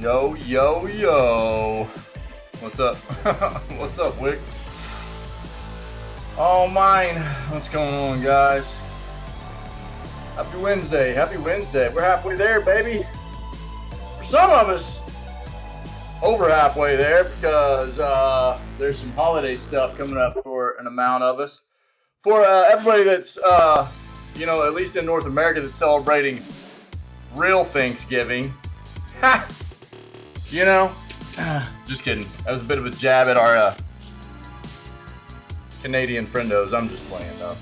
Yo, yo, yo. What's up? What's up, Wick? Oh, mine. What's going on, guys? Happy Wednesday. Happy Wednesday. We're halfway there, baby. For some of us, over halfway there because there's some holiday stuff coming up for an amount of us. For everybody that's, at least in North America, that's celebrating real Thanksgiving. Ha! Just kidding. That was a bit of a jab at our Canadian friendos. I'm just playing though.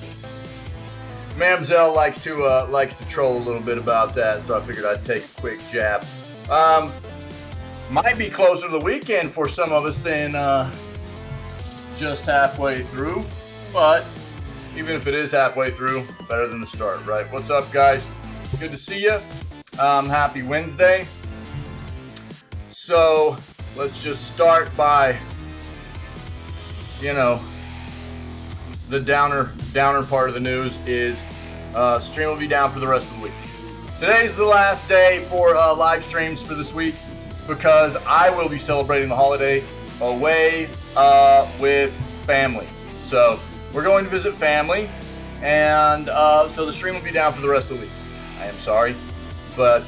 Mamzelle likes to troll a little bit about that, so I figured I'd take a quick jab. Might be closer to the weekend for some of us than just halfway through, but even if it is halfway through, better than the start, right? What's up, guys? Good to see you. Happy Wednesday. So let's just start by, the downer part of the news is stream will be down for the rest of the week. Today's the last day for live streams for this week because I will be celebrating the holiday away with family. So we're going to visit family, and so the stream will be down for the rest of the week. I am sorry, but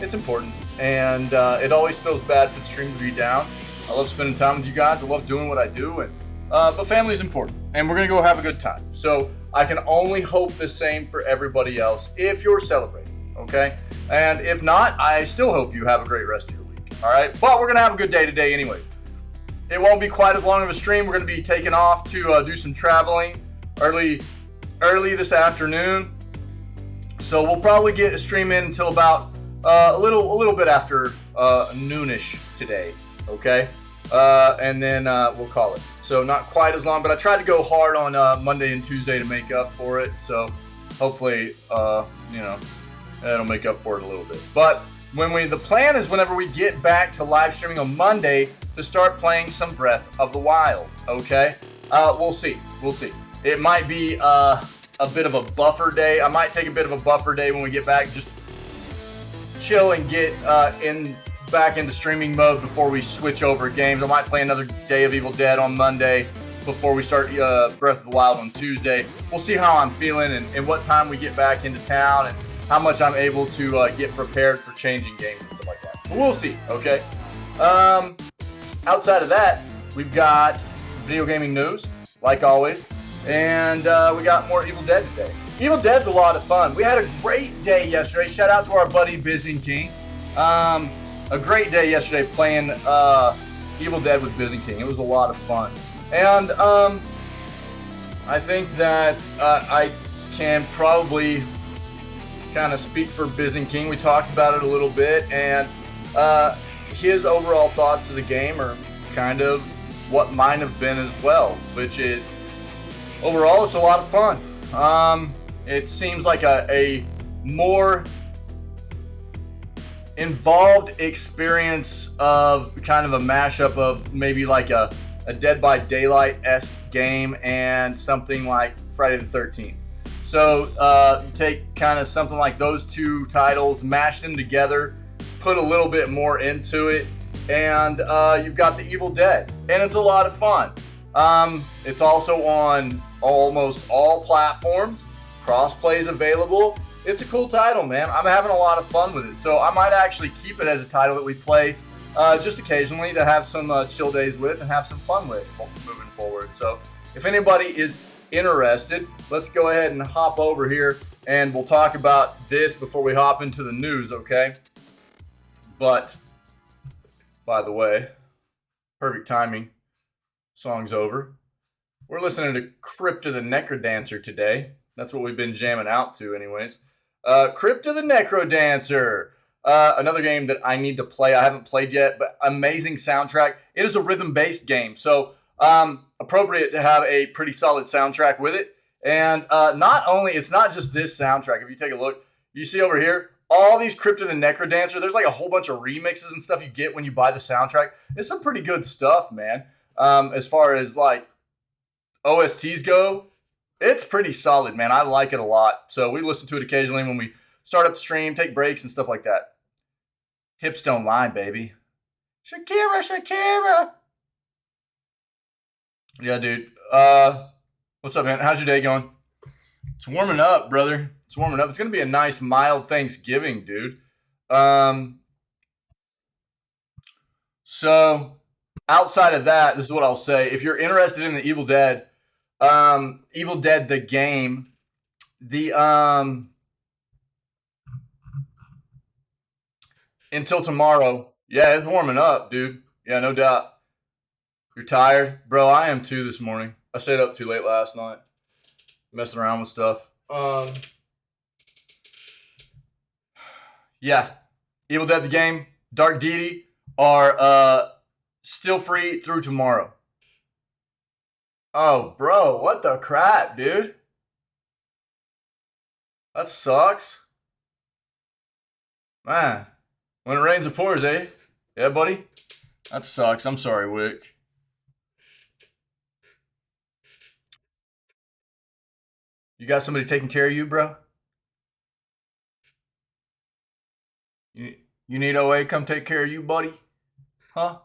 it's important. And it always feels bad for the stream to be down. I love spending time with you guys. I love doing what I do, and but family is important, and we're gonna go have a good time. So I can only hope the same for everybody else if you're celebrating, okay? And if not, I still hope you have a great rest of your week. All right, but we're gonna have a good day today, anyways. It won't be quite as long of a stream. We're gonna be taking off to do some traveling early this afternoon. So we'll probably get a stream in until about a little bit after noonish today, okay? And then we'll call it. So not quite as long, but I tried to go hard on Monday and Tuesday to make up for it. So hopefully, that'll make up for it a little bit. But the plan is whenever we get back to live streaming on Monday to start playing some Breath of the Wild, okay? We'll see. It might be a bit of a buffer day. I might take a bit of a buffer day when we get back, just chill and get back into streaming mode before we switch over games. I might play another day of Evil Dead on Monday before we start Breath of the Wild on Tuesday. We'll see how I'm feeling and what time we get back into town and how much I'm able to get prepared for changing games and stuff like that. But we'll see, okay? Outside of that, we've got video gaming news, like always, and we got more Evil Dead today. Evil Dead's a lot of fun. We had a great day yesterday. Shout out to our buddy Byzantine. A great day yesterday playing Evil Dead with Byzantine. It was a lot of fun. And I think that I can probably kind of speak for Byzantine. We talked about it a little bit, and his overall thoughts of the game are kind of what mine have been as well, which is overall it's a lot of fun. It seems like a more involved experience of kind of a mashup of maybe like a Dead by Daylight-esque game and something like Friday the 13th. So you take kind of something like those two titles, mash them together, put a little bit more into it, and you've got the Evil Dead, and it's a lot of fun. It's also on almost all platforms. Crossplay is available. It's a cool title, man. I'm having a lot of fun with it. So I might actually keep it as a title that we play just occasionally to have some chill days with and have some fun with moving forward. So if anybody is interested, let's go ahead and hop over here and we'll talk about this before we hop into the news, okay? But, by the way, perfect timing. Song's over. We're listening to Crypta the Necrodancer today. That's what we've been jamming out to anyways. Crypta the Necrodancer. Another game that I need to play. I haven't played yet, but amazing soundtrack. It is a rhythm-based game, so appropriate to have a pretty solid soundtrack with it. And it's not just this soundtrack. If you take a look, you see over here, all these Crypta the Necrodancer. There's like a whole bunch of remixes and stuff you get when you buy the soundtrack. It's some pretty good stuff, man. As far as like OSTs go, it's pretty solid, man. I like it a lot. So we listen to it occasionally when we start up the stream, take breaks and stuff like that. Hips don't lie, baby. Shakira. Yeah, dude. What's up, man? How's your day going? It's warming up, brother. It's warming up. It's gonna be a nice, mild Thanksgiving, dude. Um, so outside of that, this is what I'll say. If you're interested in the Evil Dead the game, the until tomorrow. Yeah, it's warming up, dude. Yeah, no doubt. You're tired, bro. I am too this morning. I stayed up too late last night, messing around with stuff. Yeah, Evil Dead the game, Dark Deity are still free through tomorrow. Oh, bro, what the crap, dude? That sucks. Man, when it rains, it pours, eh? Yeah, buddy? That sucks. I'm sorry, Wick. You got somebody taking care of you, bro? You need OA come take care of you, buddy? Huh?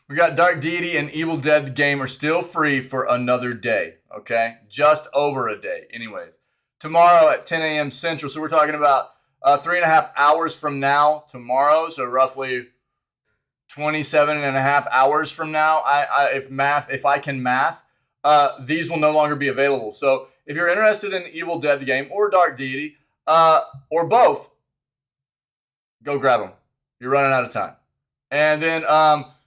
We got Dark Deity and Evil Dead the game are still free for another day, okay? Just over a day. Anyways, tomorrow at 10 a.m. Central. So we're talking about 3.5 hours from now, tomorrow. So roughly 27.5 hours from now. If I can math, these will no longer be available. So if you're interested in Evil Dead the game or Dark Deity, or both, go grab them. You're running out of time. And then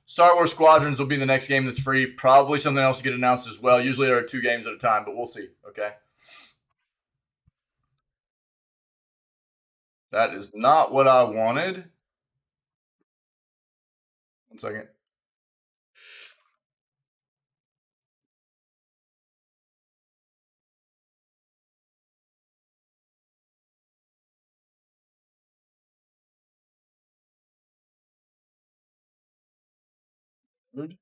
Star Wars Squadrons will be the next game that's free. Probably something else to get announced as well. Usually there are 2 games at a time, but we'll see. Okay. That is not what I wanted. 1 second. Good.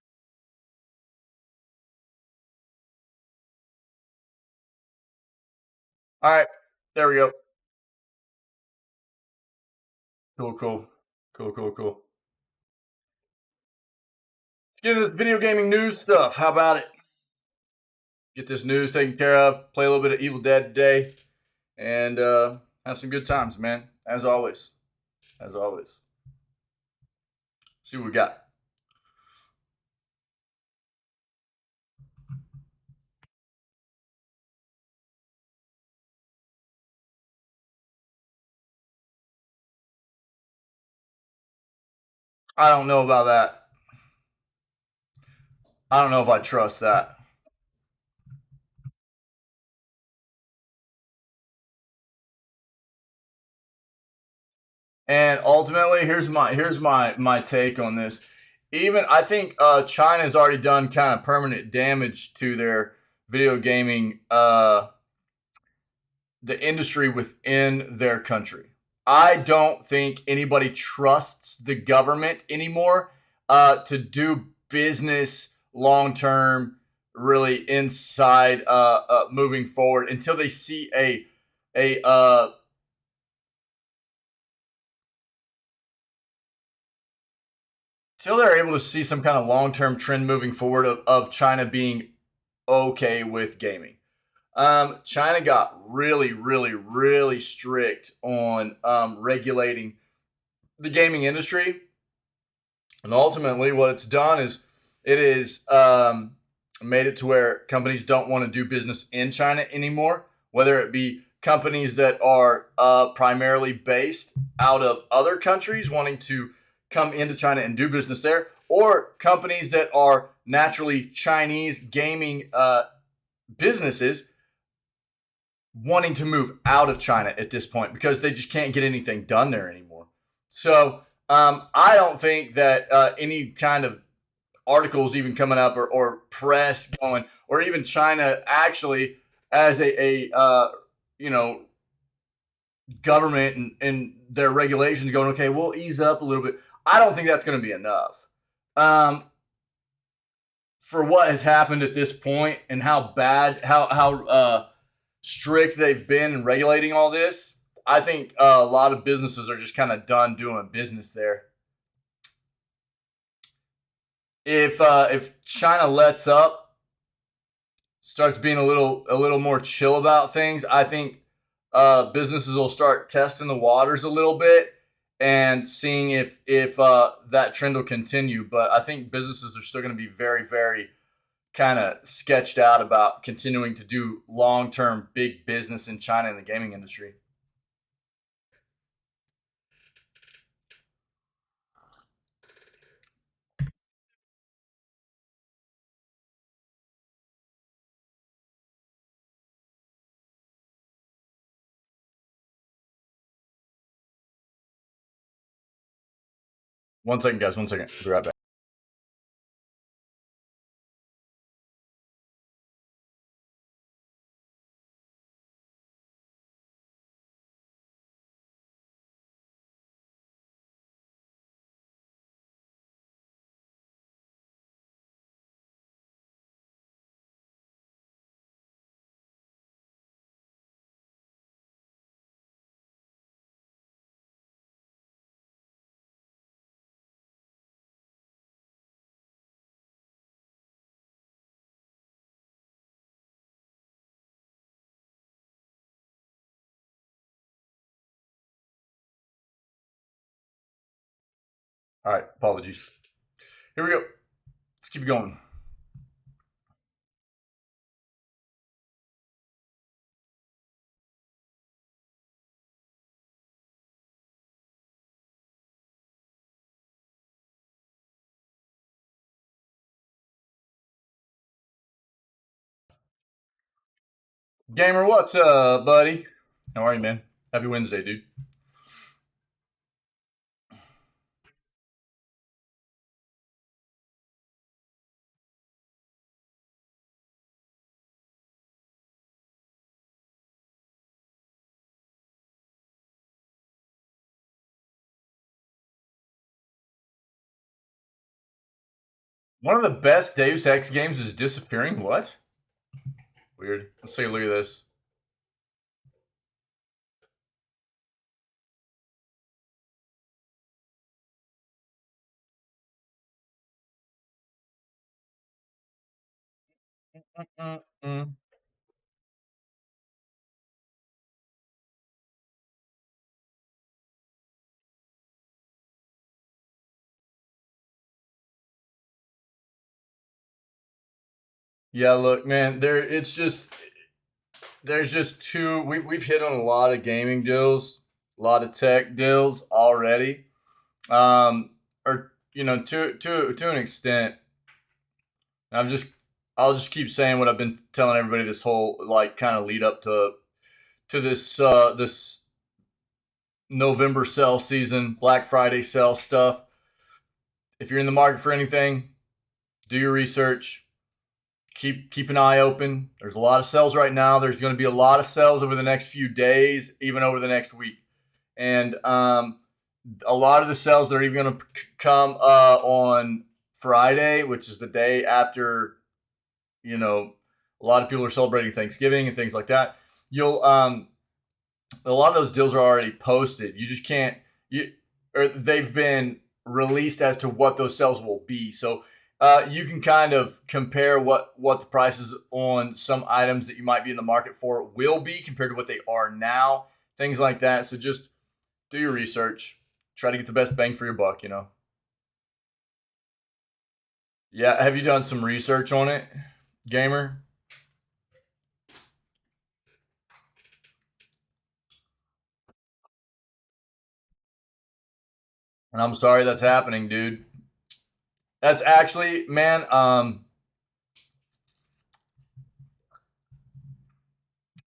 All right. There we go. Cool. Cool. Let's get into this video gaming news stuff. How about it? Get this news taken care of. Play a little bit of Evil Dead today, and have some good times, man. As always. As always. See what we got. I don't know about that. I don't know if I trust that. And ultimately, here's my take on this. Even I think China's already done kind of permanent damage to their video gaming the industry within their country. I don't think anybody trusts the government anymore to do business long term, really inside moving forward until they see a until they're able to see some kind of long term trend moving forward of China being okay with gaming. China got really strict on regulating the gaming industry, and ultimately, what it's done is it is made it to where companies don't want to do business in China anymore, whether it be companies that are primarily based out of other countries wanting to come into China and do business there, or companies that are naturally Chinese gaming businesses wanting to move out of China at this point because they just can't get anything done there anymore. So I don't think that any kind of articles even coming up or press going, or even China actually as a you know government and their regulations going, okay, we'll ease up a little bit. I don't think that's going to be enough. For what has happened at this point and how bad, how strict they've been in regulating all this, I think a lot of businesses are just kind of done doing business there. If China lets up, starts being a little more chill about things, I think businesses will start testing the waters a little bit and seeing if that trend will continue. But I think businesses are still going to be very, very kind of sketched out about continuing to do long-term big business in China in the gaming industry. One second, guys. One second. Be right back. All right. Apologies. Here we go. Let's keep it going. Gamer, what's up, buddy? How are you, man? Happy Wednesday, dude. One of the best Deus Ex games is disappearing. What? Weird. Let's take a look at this. Mm-mm-mm. Yeah, look, man. There's just two. We've hit on a lot of gaming deals, a lot of tech deals already. Or to an extent. I'm just I'll just keep saying what I've been telling everybody this whole like kind of lead up to this November sale season, Black Friday sale stuff. If you're in the market for anything, do your research. Keep an eye open. There's a lot of sales right now. There's going to be a lot of sales over the next few days, even over the next week, and a lot of the sales that are even going to come on Friday, which is the day after a lot of people are celebrating Thanksgiving and things like that. You'll A lot of those deals are already posted. You just can't or they've been released as to what those sales will be. So you can kind of compare what the prices on some items that you might be in the market for will be compared to what they are now, things like that. So just do your research, try to get the best bang for your buck. Yeah, have you done some research on it, gamer? And I'm sorry that's happening, dude. That's actually, man,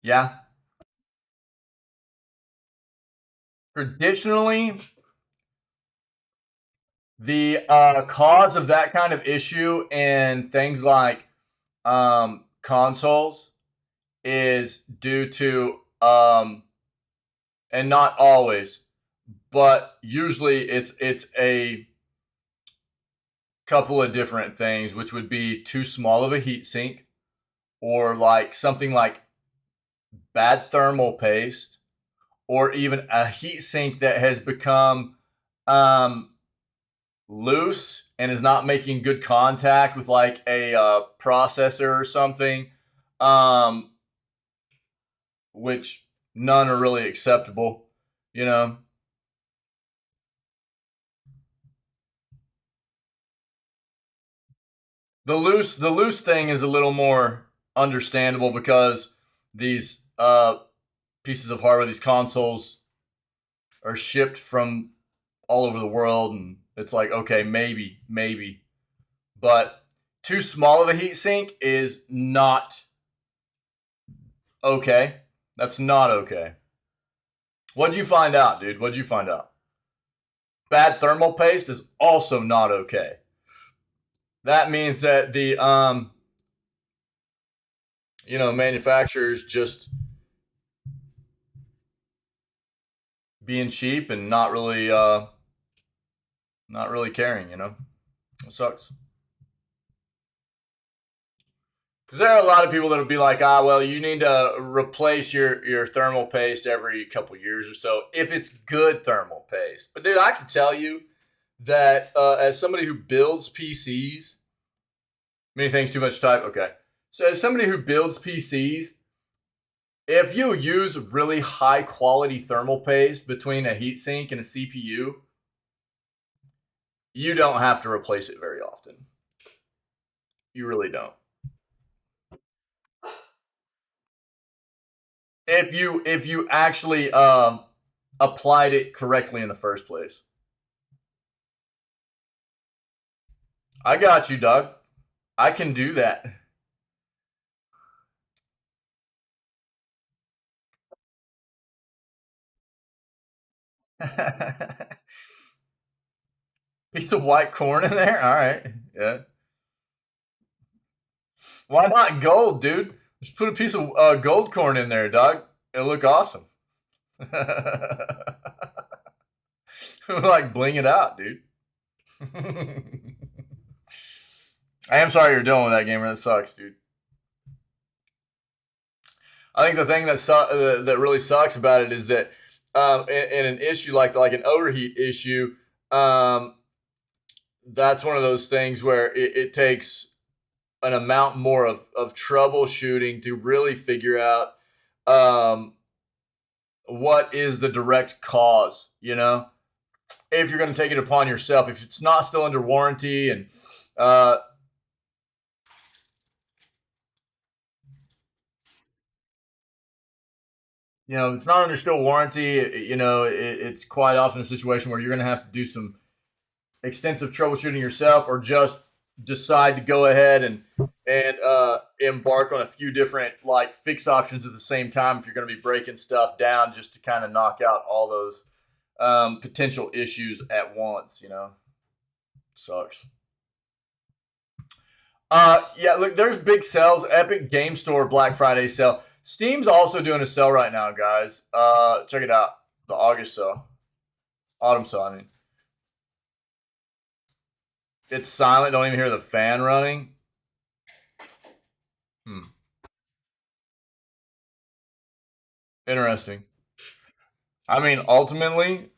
yeah. Traditionally, the cause of that kind of issue in things like consoles is due to, and not always, but usually it's a couple of different things, which would be too small of a heat sink, or like something like bad thermal paste, or even a heatsink that has become loose and is not making good contact with like a processor or something, which none are really acceptable, you know. The loose thing is a little more understandable because these pieces of hardware, these consoles, are shipped from all over the world, and it's like, okay, maybe, but too small of a heatsink is not okay. That's not okay. What'd you find out, dude? What'd you find out? Bad thermal paste is also not okay. That means that the manufacturers just being cheap and not really caring, It sucks. Because there are a lot of people that'll be like, well, you need to replace your thermal paste every couple years or so if it's good thermal paste. But dude, I can tell you that as somebody who builds PCs, many things too much type. Okay, so as somebody who builds PCs, if you use really high quality thermal paste between a heatsink and a CPU, you don't have to replace it very often. You really don't. If you actually applied it correctly in the first place. I got you, Doug. I can do that. Piece of white corn in there? All right. Yeah. Why not gold, dude? Just put a piece of gold corn in there, dog. It'll look awesome. Like, bling it out, dude. I am sorry you're dealing with that, gamer. That sucks, dude. I think the thing that really sucks about it is that in an issue like an overheat issue, that's one of those things where it takes an amount more of troubleshooting to really figure out what is the direct cause, if you're going to take it upon yourself, if it's not still under warranty and it's not under still warranty, it's quite often a situation where you're going to have to do some extensive troubleshooting yourself, or just decide to go ahead and embark on a few different like fix options at the same time if you're going to be breaking stuff down, just to kind of knock out all those potential issues at once. Sucks. Yeah, look, there's big sales. Epic Game Store Black Friday sale. Steam's also doing a sale right now, guys. Check it out. The August sale. Autumn sale, I mean. It's silent. Don't even hear the fan running. Interesting. I mean, ultimately,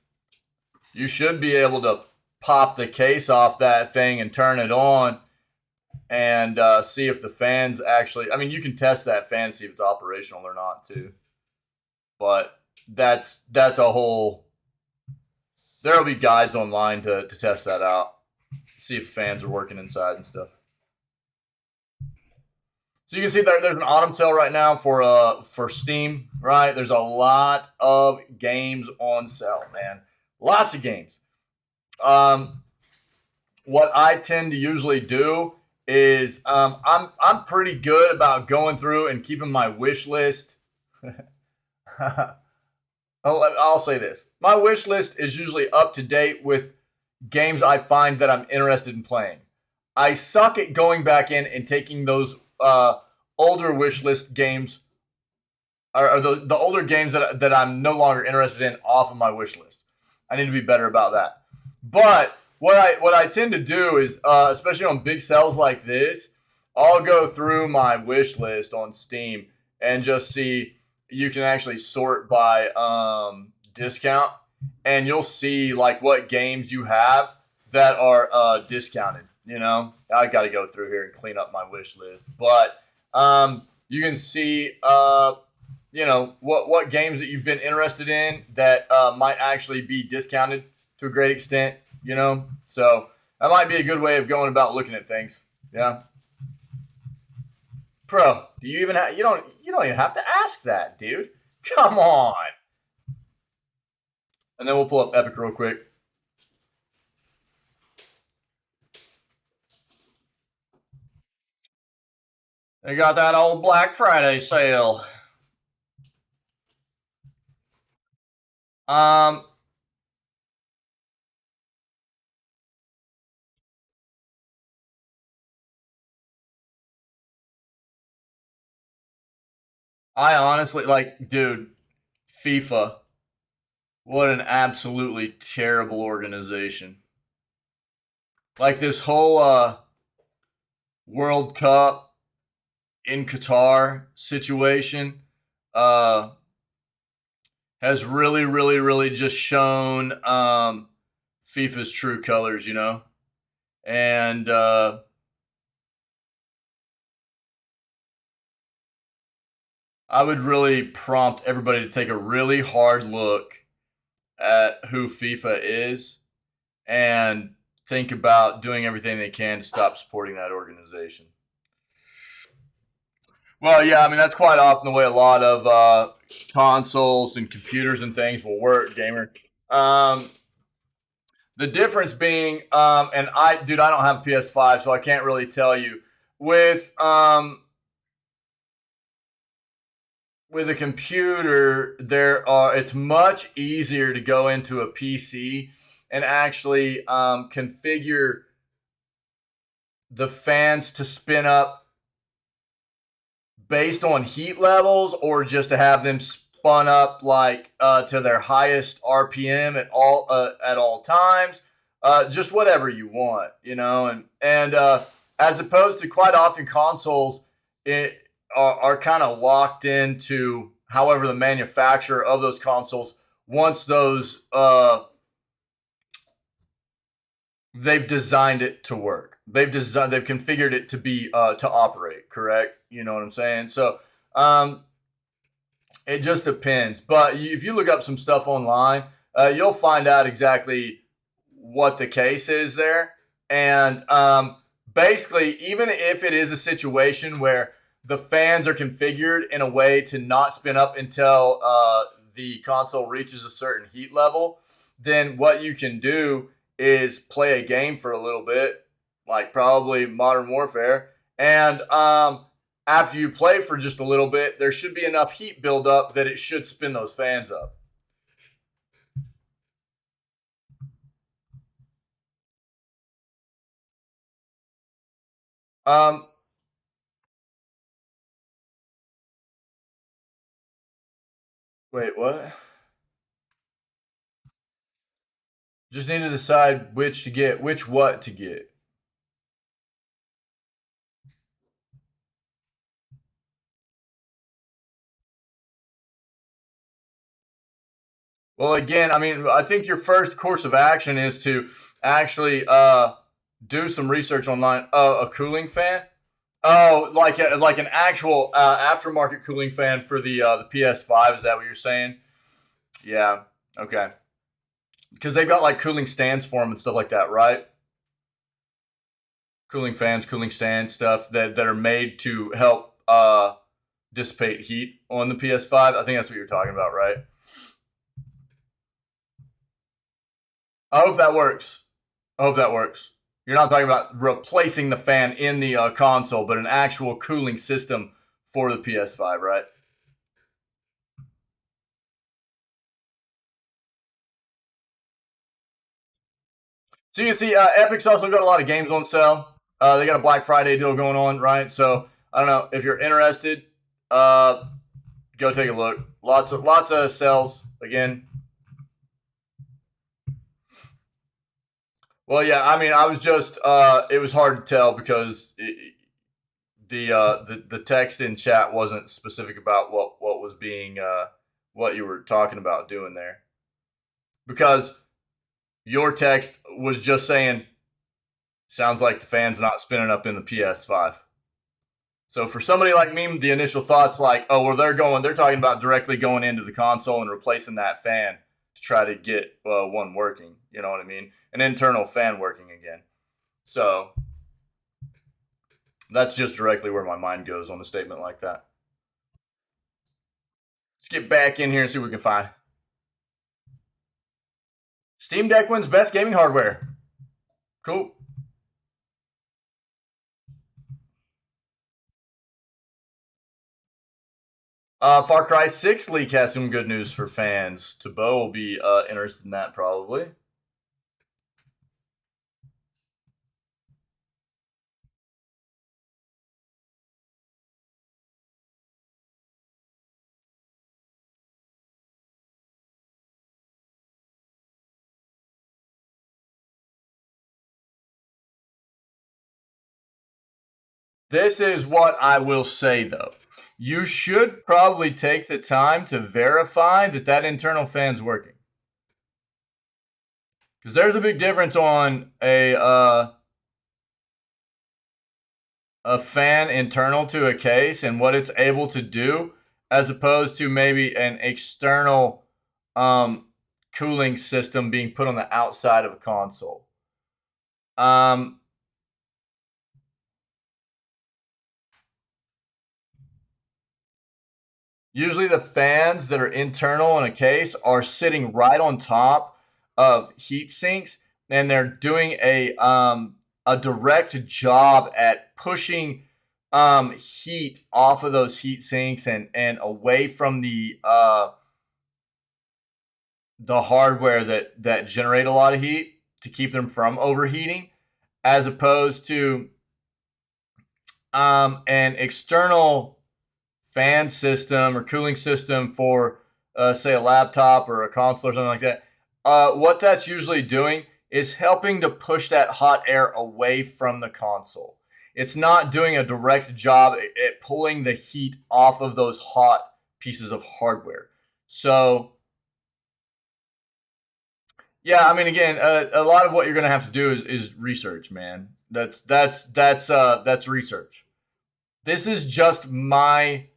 you should be able to pop the case off that thing and turn it on and see if the fan's actually... I mean, you can test that fan, see if it's operational or not, too. But that's a whole... There will be guides online to test that out. See if fans are working inside and stuff. So you can see there's an autumn sale right now for Steam, right? There's a lot of games on sale, man. Lots of games. What I tend to usually do is I'm pretty good about going through and keeping my wish list. I'll say this. My wish list is usually up to date with games I find that I'm interested in playing. I suck at going back in and taking those older wish list games, or the older games that I'm no longer interested in, off of my wish list. I need to be better about that. But what I tend to do is, especially on big sales like this, I'll go through my wish list on Steam and just see you can actually sort by discount, and you'll see like what games you have that are discounted. You know, I got to go through here and clean up my wish list, but you can see you know what games that you've been interested in that might actually be discounted to a great extent. You know, so that might be a good way of going about looking at things. Yeah. Bro, do you even have, you don't even have to ask that, dude. Come on. And then we'll pull up Epic real quick. They got that old Black Friday sale. I honestly like, dude, FIFA. What an absolutely terrible organization. Like this whole World Cup in Qatar situation has really, really, really just shown FIFA's true colors, you know? And I would really prompt everybody to take a really hard look at who FIFA is and think about doing everything they can to stop supporting that organization. Well, yeah, I mean, that's quite often the way a lot of consoles and computers and things will work, gamer. The difference being, and dude, I don't have a PS5, so I can't really tell you. With a computer, it's much easier to go into a PC and actually configure the fans to spin up based on heat levels, or just to have them spun up like to their highest RPM at all times. Just whatever you want, you know, and as opposed to quite often consoles, are kind of locked into however the manufacturer of those consoles wants those. They've designed it to work. They've configured it to be to operate. Correct. You know what I'm saying? So it just depends. But if you look up some stuff online, you'll find out exactly what the case is there. And basically, even if it is a situation where the fans are configured in a way to not spin up until the console reaches a certain heat level, then what you can do is play a game for a little bit, like probably Modern Warfare, and after you play for just a little bit, there should be enough heat build up that it should spin those fans up. Um, Wait, what? Just need to decide which to get, which what to get. Well, again, I mean, I think your first course of action is to actually do some research online. A cooling fan. Oh, like an actual aftermarket cooling fan for the PS5. Is that what you're saying? Yeah. Okay. Because they've got like cooling stands for them and stuff like that, right? Cooling fans, cooling stands, stuff that are made to help dissipate heat on the PS5. I think that's what you're talking about, right? I hope that works. I hope that works. You're not talking about replacing the fan in the console, but an actual cooling system for the PS5, right? So you can see Epic's also got a lot of games on sale. They got a Black Friday deal going on, right? So I don't know if you're interested. Go take a look. Lots of sales again. Well, yeah. I mean, I was just it was hard to tell because the text in chat wasn't specific about what what was being what you were talking about doing there, because your text was just saying, sounds like the fan's not spinning up in the PS5. So for somebody like me, the initial thoughts like, oh, well, they're talking about directly going into the console and replacing that fan to try to get one working. You know what I mean? An internal fan working again. So that's just directly where my mind goes on a statement like that. Let's get back in here and see what we can find. Steam Deck wins best gaming hardware. Cool. Far Cry 6 leak has some good news for fans. Tabo will be interested in that probably. This is what I will say, though. You should probably take the time to verify that that internal fan's working. Because there's a big difference on a fan internal to a case and what it's able to do, as opposed to maybe an external cooling system being put on the outside of a console. Usually the fans that are internal in a case are sitting right on top of heat sinks, and they're doing a direct job at pushing heat off of those heat sinks and away from the hardware that generate a lot of heat to keep them from overheating, as opposed to an external fan system or cooling system for, say, a laptop or a console or something like that. What that's usually doing is helping to push that hot air away from the console. It's not doing a direct job at pulling the heat off of those hot pieces of hardware. So, yeah, I mean, again, a lot of what you're going to have to do is research, man. That's research. This is just my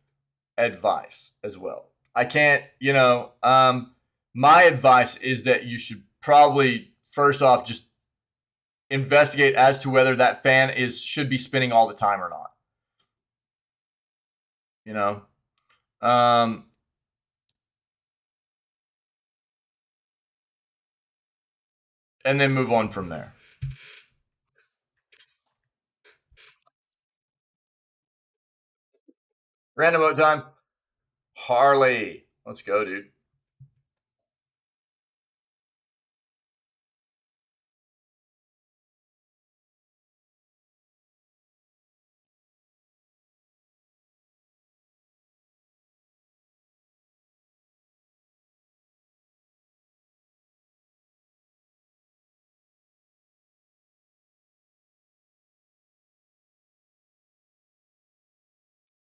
advice as well. I can't, my advice is that you should probably first off just investigate as to whether that fan should be spinning all the time or not. You know, and then move on from there. Random vote time. Harley, let's go, dude.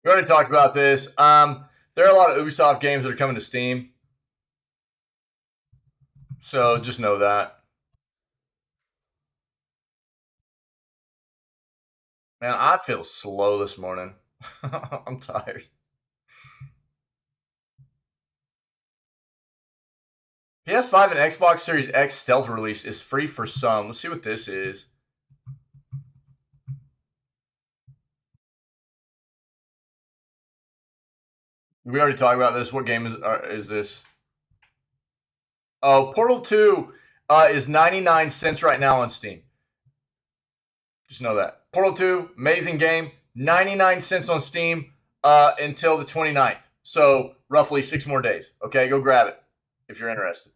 We already talked about this. There are a lot of Ubisoft games that are coming to Steam, so just know that. Man, I feel slow this morning. I'm tired. PS5 and Xbox Series X stealth release is free for some. Let's see what this is. We already talked about this. What game is this? Oh, Portal 2 is 99 cents right now on Steam. Just know that. Portal 2, amazing game. 99 cents on Steam until the 29th. So roughly 6 more days. Okay, go grab it if you're interested.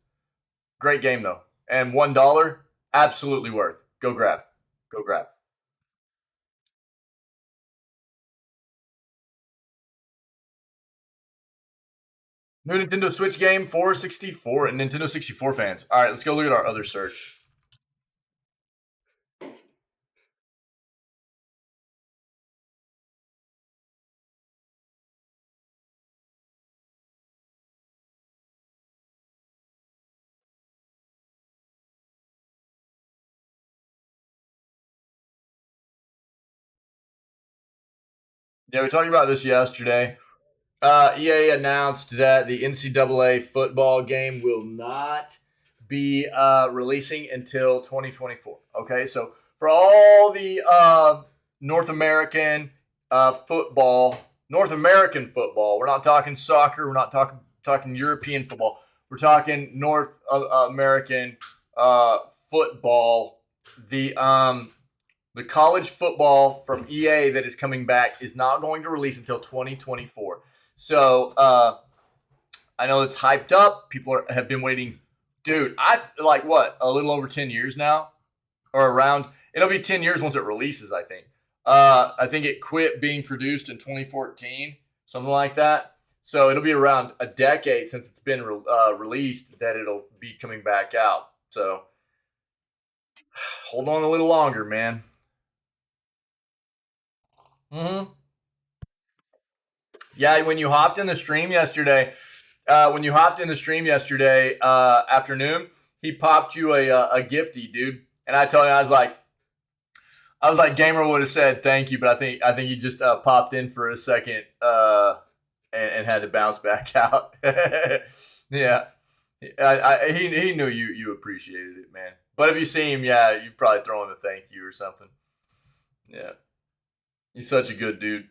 Great game, though. And $1, absolutely worth. Go grab. Go grab. New Nintendo Switch game for 64 and Nintendo 64 fans. All right, let's go look at our other search. Yeah, we talked about this yesterday. EA announced that the NCAA football game will not be releasing until 2024. Okay, so for all the football, North American football, we're not talking soccer, we're not talking European football, we're talking North American football. The college football from EA that is coming back is not going to release until 2024. So I know it's hyped up. People have been waiting. Dude, I've like what, a little over 10 years now? Or around. It'll be 10 years once it releases, I think. I think it quit being produced in 2014, something like that. So it'll be around a decade since it's been released that it'll be coming back out. So hold on a little longer, man. Mm-hmm. Yeah, when you hopped in the stream yesterday, afternoon, he popped you a gifty, dude. And I told you, I was like, Gamer would have said thank you, but I think he just popped in for a second and had to bounce back out. Yeah, he knew you appreciated it, man. But if you see him, yeah, you'd probably throw him a thank you or something. Yeah, he's such a good dude.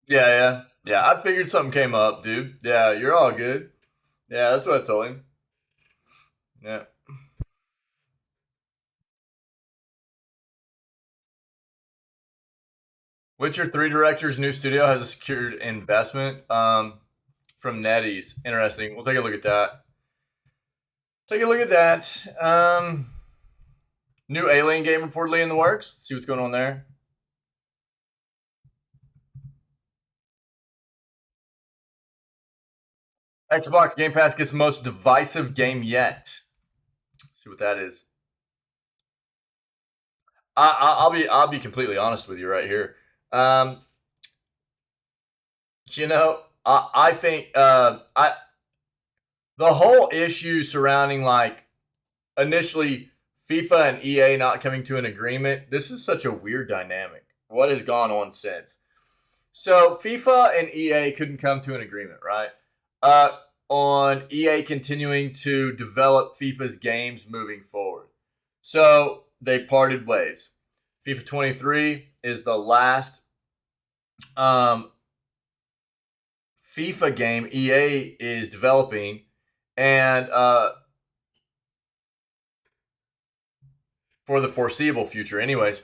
Yeah, yeah, yeah. I figured something came up, dude. Yeah, you're all good. Yeah, that's what I told him. Yeah. Witcher 3 director's new studio has a secured investment from NetEase. Interesting. We'll take a look at that. Take a look at that. New Alien game reportedly in the works. Let's see what's going on there. Xbox Game Pass gets most divisive game yet. Let's see what that is. I'll be completely honest with you right here. Um, I think the whole issue surrounding like initially FIFA and EA not coming to an agreement. This is such a weird dynamic. What has gone on since? So FIFA and EA couldn't come to an agreement, right? On EA continuing to develop FIFA's games moving forward. So they parted ways. FIFA 23 is the last FIFA game EA is developing, and for the foreseeable future, anyways.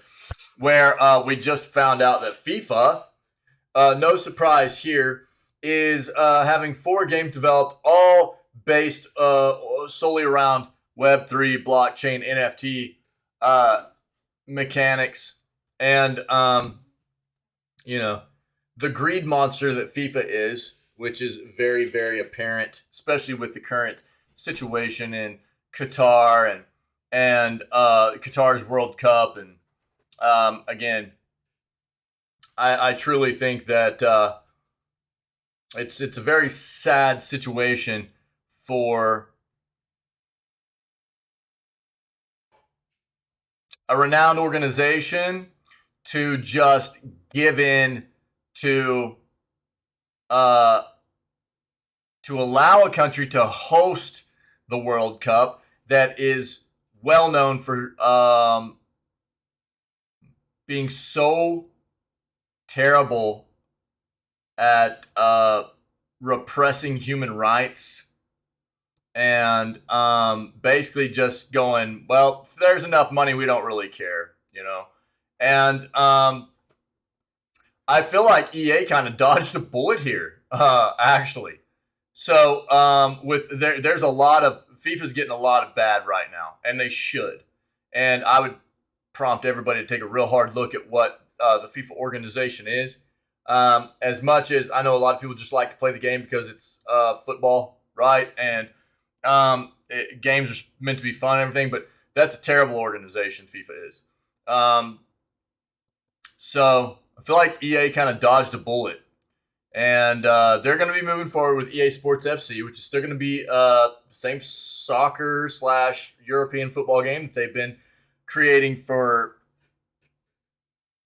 Where we just found out that FIFA, no surprise here, is having 4 games developed, all based solely around Web3, blockchain, NFT mechanics, and the greed monster that FIFA is, which is very, very apparent, especially with the current situation in Qatar and Qatar's World Cup, and again, I truly think that it's a very sad situation for a renowned organization to just give in to allow a country to host the World Cup that is well known for being so terrible at repressing human rights and basically just going, well, if there's enough money, we don't really care, And I feel like EA kind of dodged a bullet here, actually. So there's a lot of FIFA's getting a lot of bad right now, and they should. And I would prompt everybody to take a real hard look at what the FIFA organization is. As much as I know a lot of people just like to play the game because it's football, right? And games are meant to be fun and everything, but that's a terrible organization, FIFA is. So I feel like EA kind of dodged a bullet. And they're going to be moving forward with EA Sports FC, which is still going to be the same soccer / European football game that they've been creating for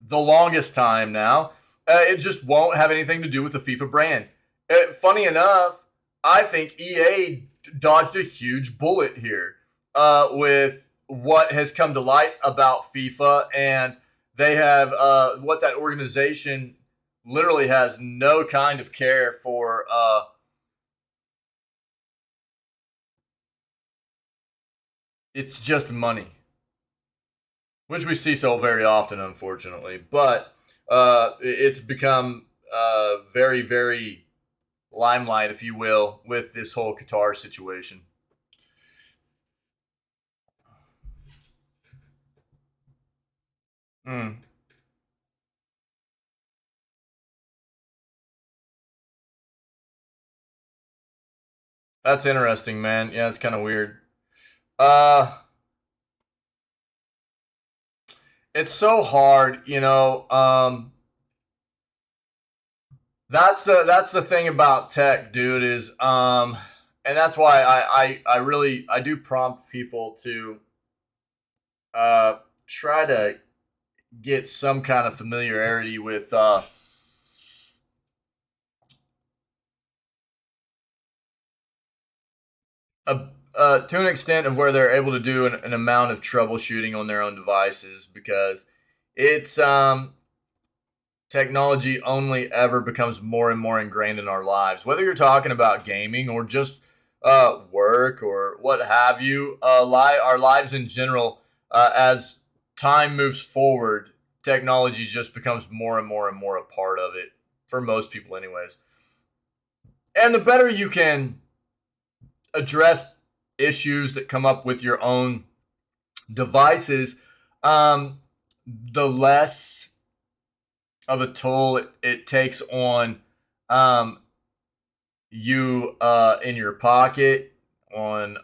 the longest time now. It just won't have anything to do with the FIFA brand. Funny enough, I think EA dodged a huge bullet here with what has come to light about FIFA, and they have what that organization literally has no kind of care for it's just money, which we see so very often, unfortunately. But it's become very, very limelight, if you will, with this whole Qatar situation. Mm, that's interesting, man. Yeah, it's kind of weird. Uh, it's so hard, you know. That's the thing about tech, dude. Is and that's why I really I do prompt people to uh try to get some kind of familiarity with a to an extent of where they're able to do an amount of troubleshooting on their own devices, because it's technology only ever becomes more and more ingrained in our lives, whether you're talking about gaming or just work or what have you. Our lives in general, as time moves forward, technology just becomes more and more and more a part of it for most people, anyways. And the better you can address issues that come up with your own devices, the less of a toll it takes on um, you in your pocket, on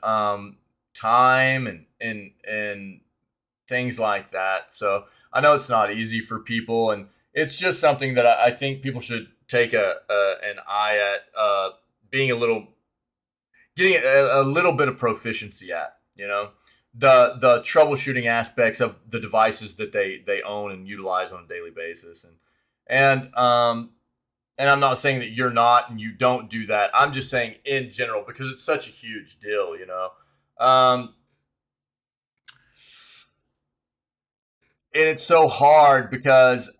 time and things like that. So I know it's not easy for people, and it's just something that I think people should take an eye at, being a little getting a little bit of proficiency at. You know, the troubleshooting aspects of the devices that they own and utilize on a daily basis, and and I'm not saying that you're not and you don't do that. I'm just saying in general because it's such a huge deal. You know. And it's so hard because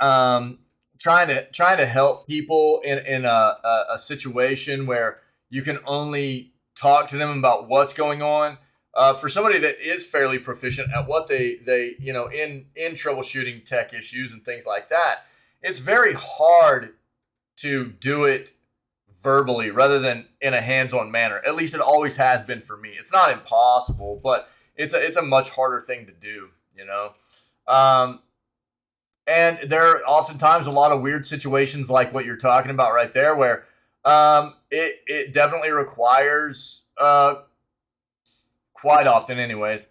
trying to help people in a situation where you can only talk to them about what's going on. For somebody that is fairly proficient at what they in troubleshooting tech issues and things like that, it's very hard to do it verbally rather than in a hands-on manner. At least it always has been for me. It's not impossible, but it's a much harder thing to do. You know. Um, and there are oftentimes a lot of weird situations like what you're talking about right there, where it definitely requires, quite often, anyways,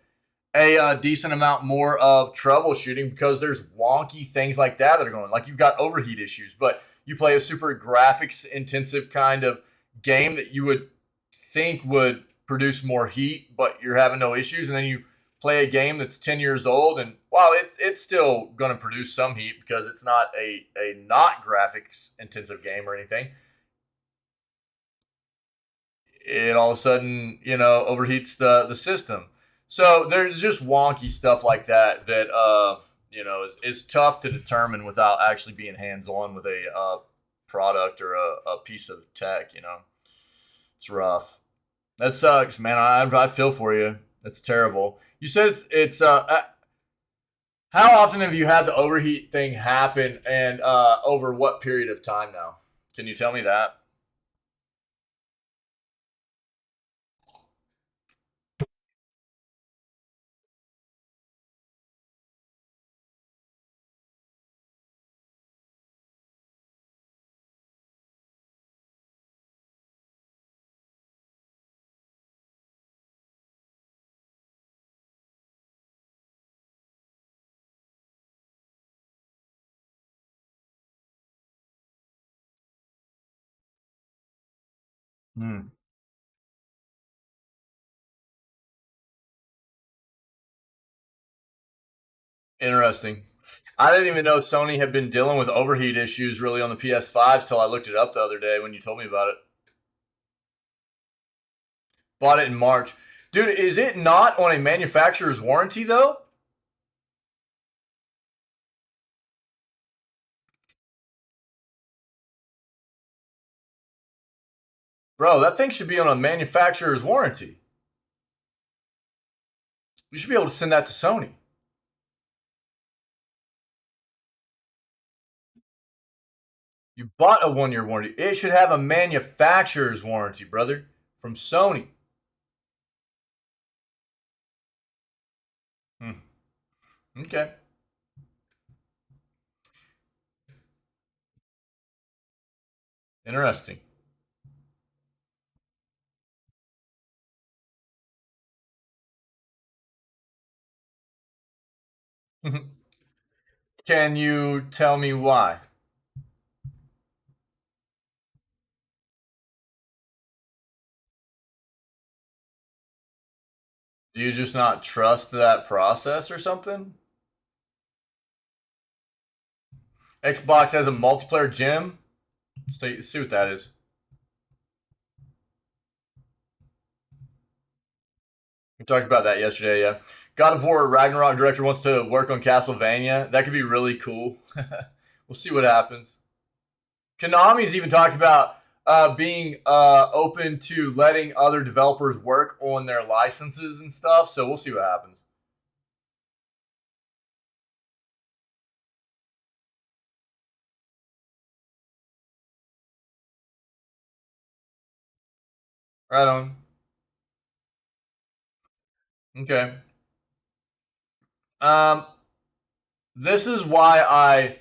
a decent amount more of troubleshooting because there's wonky things like that are going. Like you've got overheat issues, but you play a super graphics intensive kind of game that you would think would produce more heat, but you're having no issues, and then you play a game that's 10 years old, and wow, it's still going to produce some heat because it's not a not graphics intensive game or anything. It all of a sudden, overheats the system. So there's just wonky stuff like that that is tough to determine without actually being hands on with a product or a piece of tech. It's rough. That sucks, man. I feel for you. That's terrible. You said it's. How often have you had the overheat thing happen, and over what period of time now? Can you tell me that? Hmm. Interesting. I didn't even know Sony had been dealing with overheat issues really on the PS5 till I looked it up the other day when you told me about it. Bought it in March. Dude, is it not on a manufacturer's warranty though? Bro, that thing should be on a manufacturer's warranty. You should be able to send that to Sony. You bought a 1 year warranty. It should have a manufacturer's warranty, brother, from Sony. Hmm. Okay. Interesting. Can you tell me why? Do you just not trust that process or something? Xbox has a multiplayer gym. See what that is. We talked about that yesterday, yeah. God of War Ragnarok director wants to work on Castlevania. That could be really cool. We'll see what happens. Konami's even talked about being open to letting other developers work on their licenses and stuff. So we'll see what happens. Right on. Okay. Um, this is why I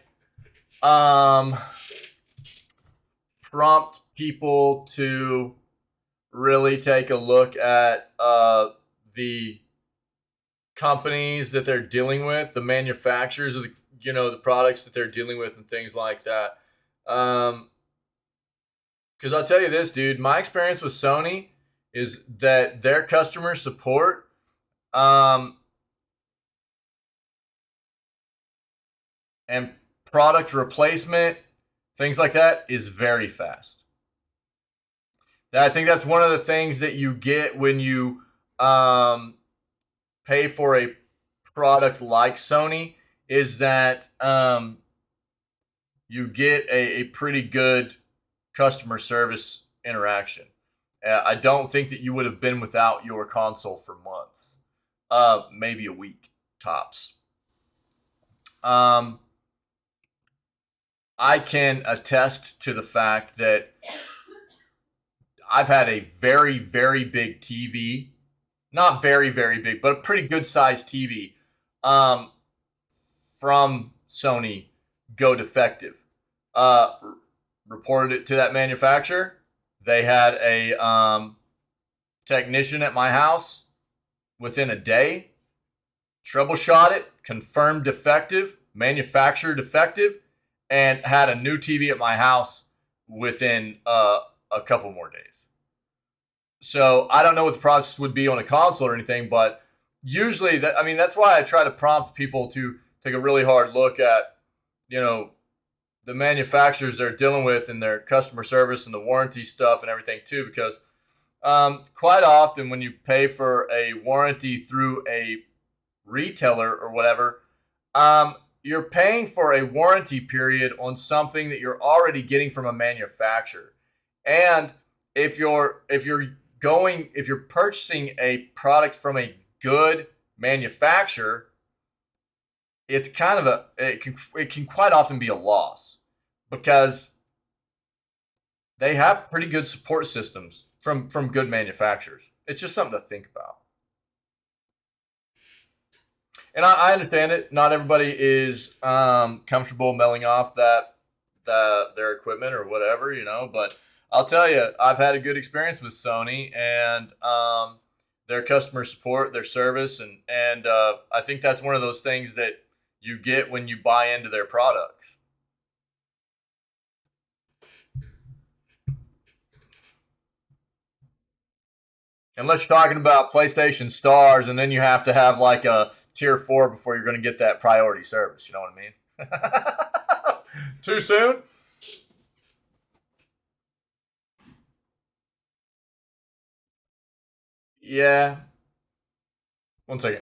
prompt people to really take a look at the companies that they're dealing with, the manufacturers of the products that they're dealing with, and things like that. Um, because I'll tell you this, dude, my experience with Sony is that their customer support um, and product replacement, things like that, is very fast. I think that's one of the things that you get when you um, pay for a product like Sony is that you get a pretty good customer service interaction. I don't think that you would have been without your console for months, maybe a week tops. Um, I can attest to the fact that I've had a very, very big TV, not very, very big, but a pretty good sized TV um, from Sony go defective. Uh, Reported it to that manufacturer. They had a technician at my house within a day, troubleshot it, confirmed defective, manufacturer defective, and had a new TV at my house within a couple more days. So I don't know what the process would be on a console or anything, but usually that's why I try to prompt people to take a really hard look at, you know, the manufacturers they're dealing with and their customer service and the warranty stuff and everything too, because quite often when you pay for a warranty through a retailer or whatever, you're paying for a warranty period on something that you're already getting from a manufacturer. And if you're purchasing a product from a good manufacturer, it's kind of it can quite often be a loss because they have pretty good support systems from good manufacturers. It's just something to think about. And I understand it. Not everybody is comfortable mailing off their equipment or whatever, But I'll tell you, I've had a good experience with Sony and their customer support, their service, and I think that's one of those things that you get when you buy into their products. Unless you're talking about PlayStation Stars, and then you have to have like a tier 4 before you're going to get that priority service. You know what I mean? Too soon? Yeah. One second.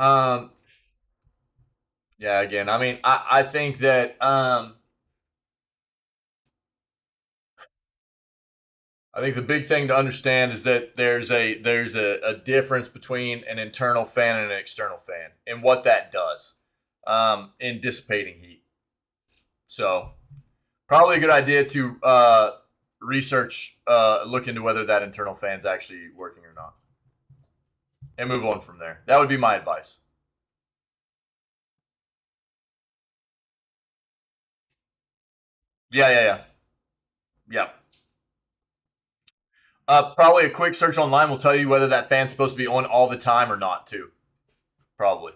Um, yeah, again, I mean, I think that I think the big thing to understand is that there's a difference between an internal fan and an external fan, and what that does in dissipating heat. So probably a good idea to research, look into whether that internal fan's actually working or not, and move on from there. That would be my advice. Yeah, yeah, yeah, yeah. Probably a quick search online will tell you whether that fan's supposed to be on all the time or not, too. Probably.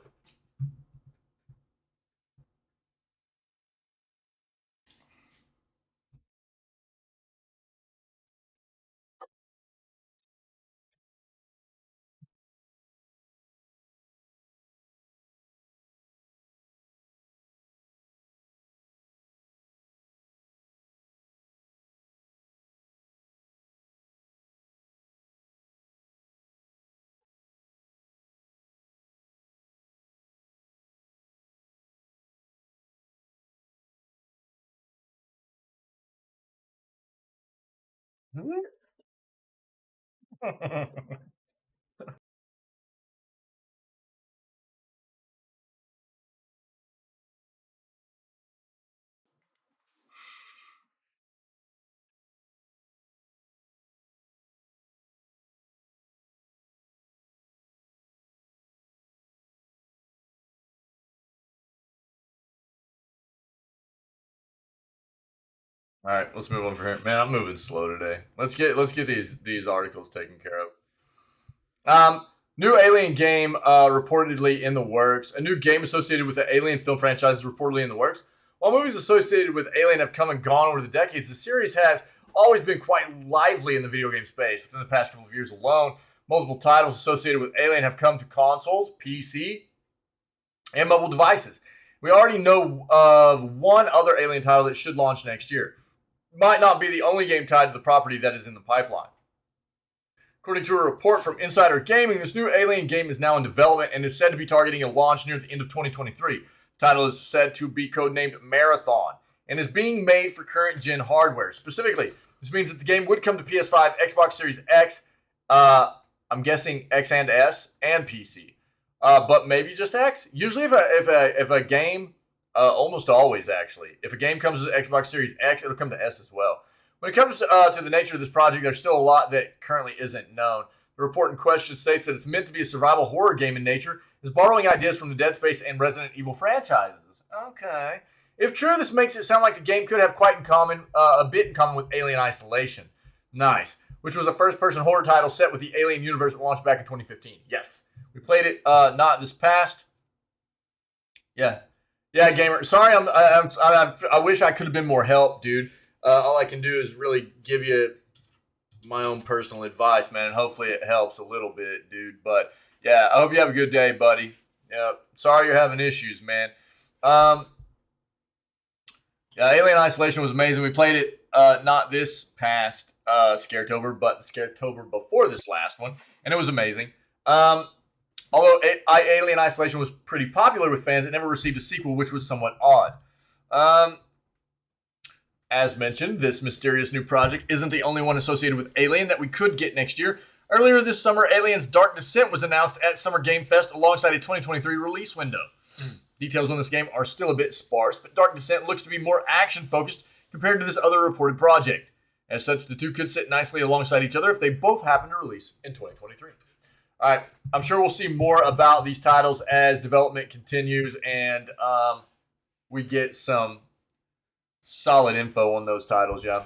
All right, let's move on from here. Man, I'm moving slow today. Let's get these articles taken care of. New Alien game reportedly in the works. A new game associated with the Alien film franchise is reportedly in the works. While movies associated with Alien have come and gone over the decades, the series has always been quite lively in the video game space. Within the past couple of years alone, multiple titles associated with Alien have come to consoles, PC, and mobile devices. We already know of one other Alien title that should launch next year. Might not be the only game tied to the property that is in the pipeline. According to a report from Insider Gaming, this new Alien game is now in development and is said to be targeting a launch near the end of 2023. The title is said to be codenamed Marathon and is being made for current gen hardware. Specifically, this means that the game would come to PS5, Xbox Series X, I'm guessing X and S, and PC. But maybe just X. Usually, if a game, almost always actually, if a game comes to Xbox Series X, it'll come to S as well. When it comes to the nature of this project, there's still a lot that currently isn't known. The report in question states that it's meant to be a survival horror game in nature, is borrowing ideas from the Dead Space and Resident Evil franchises. Okay. If true, this makes it sound like the game could have quite in common, a bit in common with Alien Isolation. Nice. Which was a first-person horror title set with the Alien universe that launched back in 2015. Yes. We played it not this past. Yeah. Yeah, gamer. Sorry, I wish I could have been more help, dude. All I can do is really give you my own personal advice, man, and hopefully it helps a little bit, dude. But yeah, I hope you have a good day, buddy. Yeah, sorry you're having issues, man. Yeah, Alien Isolation was amazing. We played it not this past Scaretober, but the Scaretober before this last one, and it was amazing. Although Alien Isolation was pretty popular with fans, it never received a sequel, which was somewhat odd. As mentioned, this mysterious new project isn't the only one associated with Alien that we could get next year. Earlier this summer, Alien's Dark Descent was announced at Summer Game Fest alongside a 2023 release window. Details on this game are still a bit sparse, but Dark Descent looks to be more action-focused compared to this other reported project. As such, the two could sit nicely alongside each other if they both happen to release in 2023. All right, I'm sure we'll see more about these titles as development continues and we get some solid info on those titles, yeah.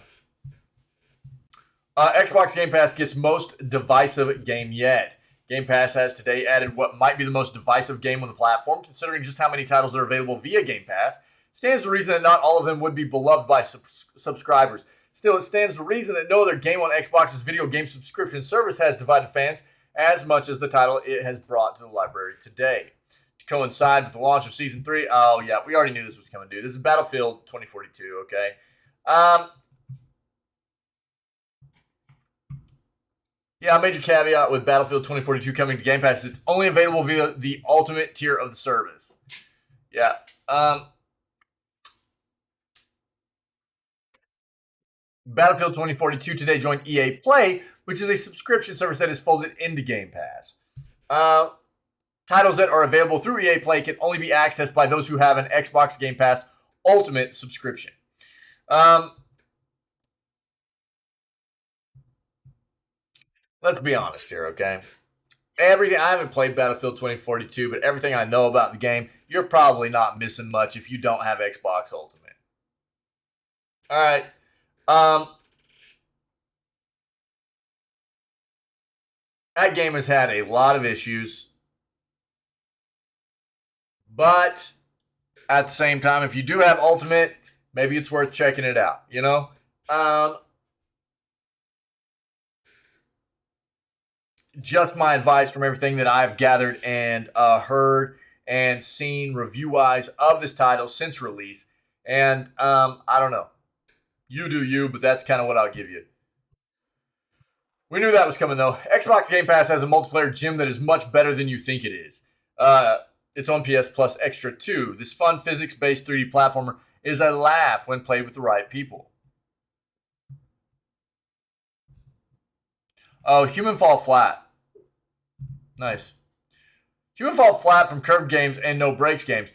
Xbox Game Pass gets most divisive game yet. Game Pass has today added what might be the most divisive game on the platform, considering just how many titles are available via Game Pass. Stands to reason that not all of them would be beloved by subscribers. Still, it stands to reason that no other game on Xbox's video game subscription service has divided fans as much as the title it has brought to the library today. To coincide with the launch of Season 3, oh yeah, we already knew this was coming, dude. This is Battlefield 2042, okay? Yeah, a major caveat with Battlefield 2042 coming to Game Pass is it's only available via the Ultimate tier of the service. Yeah. Battlefield 2042 today joined EA Play, which is a subscription service that is folded into Game Pass. Titles that are available through EA Play can only be accessed by those who have an Xbox Game Pass Ultimate subscription. Let's be honest here, okay? Everything, I haven't played Battlefield 2042, but everything I know about the game, you're probably not missing much if you don't have Xbox Ultimate. All right. That game has had a lot of issues, but at the same time, if you do have Ultimate, maybe it's worth checking it out, you know? Just my advice from everything that I've gathered and heard and seen review-wise of this title since release. And I don't know. You do you, but that's kind of what I'll give you. We knew that was coming, though. Xbox Game Pass has a multiplayer gym that is much better than you think it is. It's on PS Plus Extra 2. This fun physics-based 3D platformer is a laugh when played with the right people. Oh, Human Fall Flat. Nice. Human Fall Flat from Curved Games and No Breaks Games.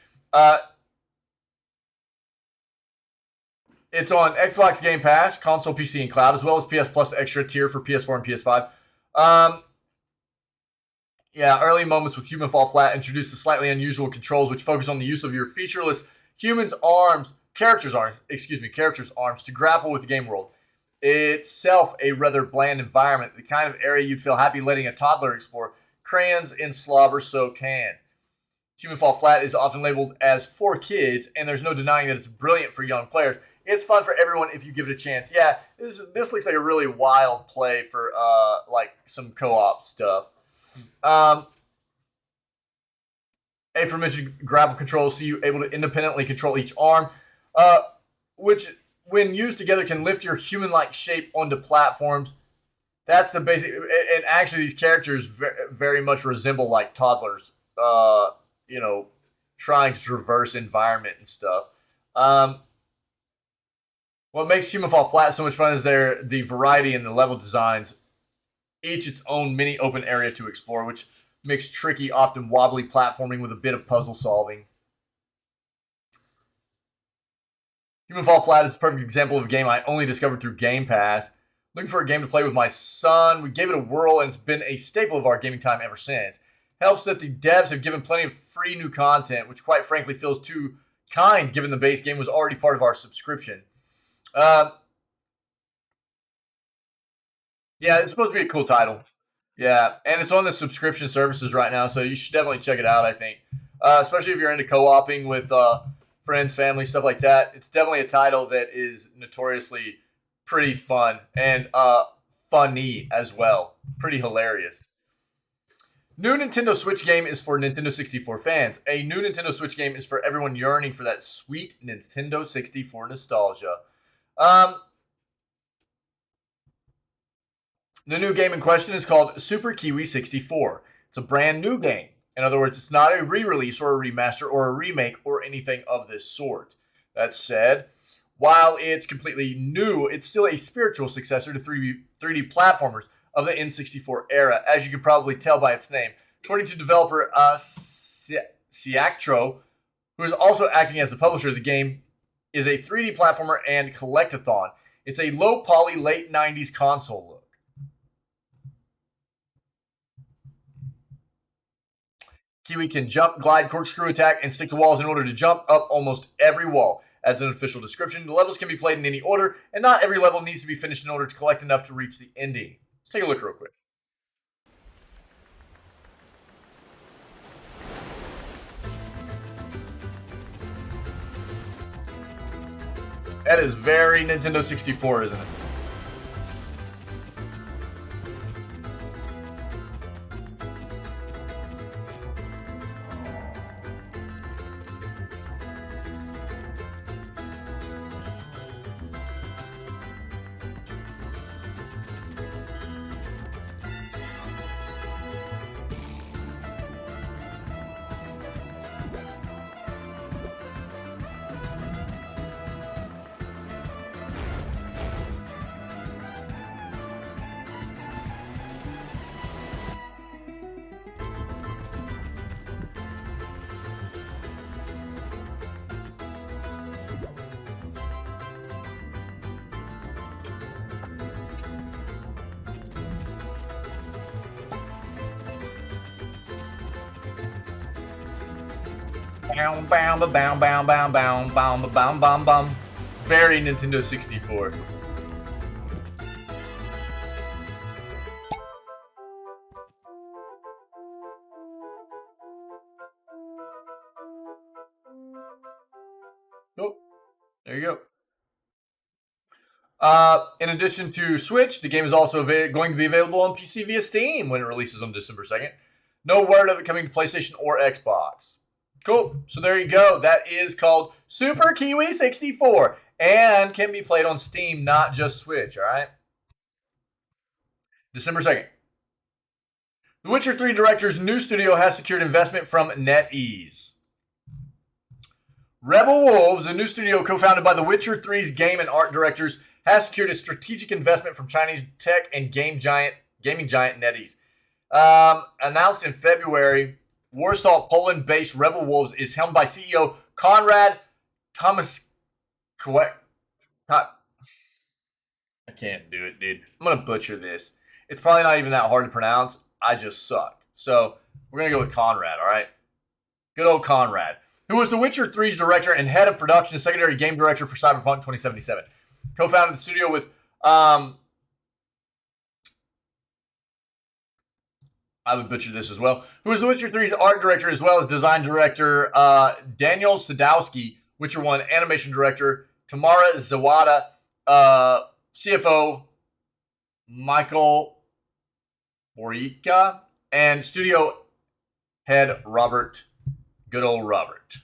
It's on Xbox Game Pass, console, PC, and cloud, as well as PS Plus Extra tier for PS4 and PS5. Yeah, early moments with Human Fall Flat introduce the slightly unusual controls, which focus on the use of your featureless characters' arms to grapple with the game world. Itself a rather bland environment, the kind of area you'd feel happy letting a toddler explore. Crayons in slobber-soaked hand. Human Fall Flat is often labeled as for kids, and there's no denying that it's brilliant for young players. It's fun for everyone if you give it a chance. Yeah, this looks like a really wild play for like some co-op stuff. Aforementioned grapple controls see you able to independently control each arm, which when used together can lift your human-like shape onto platforms. That's the basic, and actually these characters very much resemble like toddlers, trying to traverse environment and stuff. What makes Human Fall Flat so much fun is the variety in the level designs, each its own mini open area to explore, which makes tricky, often wobbly platforming with a bit of puzzle solving. Human Fall Flat is a perfect example of a game I only discovered through Game Pass. Looking for a game to play with my son. We gave it a whirl, and it's been a staple of our gaming time ever since. Helps that the devs have given plenty of free new content, which quite frankly feels too kind given the base game was already part of our subscription. Yeah, it's supposed to be a cool title. Yeah, and it's on the subscription services right now, so you should definitely check it out, I think. Especially if you're into co-oping with friends, family, stuff like that. It's definitely a title that is notoriously pretty fun and funny as well. Pretty hilarious. New Nintendo Switch game is for Nintendo 64 fans. A new Nintendo Switch game is for everyone yearning for that sweet Nintendo 64 nostalgia. The new game in question is called Super Kiwi 64. It's a brand new game. In other words, it's not a re-release or a remaster or a remake or anything of this sort. That said, while it's completely new, it's still a spiritual successor to 3D platformers of the N64 era, as you can probably tell by its name. According to developer Siactro, who is also acting as the publisher of the game, is a 3D platformer and collectathon. It's a low-poly, late 90s console look. Kiwi can jump, glide, corkscrew attack, and stick to walls in order to jump up almost every wall. Adds an official description. The levels can be played in any order, and not every level needs to be finished in order to collect enough to reach the ending. Let's take a look real quick. That is very Nintendo 64, isn't it? Very Nintendo 64. Oh, there you go. In addition to Switch, the game is also going to be available on PC via Steam when it releases on December 2nd. No word of it coming to PlayStation or Xbox. Cool. So there you go. That is called Super Kiwi 64 and can be played on Steam, not just Switch, all right? December 2nd. The Witcher 3 director's new studio has secured investment from NetEase. Rebel Wolves, a new studio co-founded by The Witcher 3's game and art directors, has secured a strategic investment from Chinese tech and gaming giant NetEase. Announced in February, Warsaw, Poland-based Rebel Wolves is helmed by CEO Konrad Tomasz. I can't do it, dude. I'm going to butcher this. It's probably not even that hard to pronounce. I just suck. So we're going to go with Konrad, all right? Good old Konrad, who was The Witcher 3's director and head of production and secondary game director for Cyberpunk 2077. Co-founded the studio with I would butcher this as well. Who was The Witcher 3's art director as well as design director Daniel Sadowski, Witcher 1 animation director Tamara Zawada, CFO Michael Borica, and studio head Robert, good old Robert.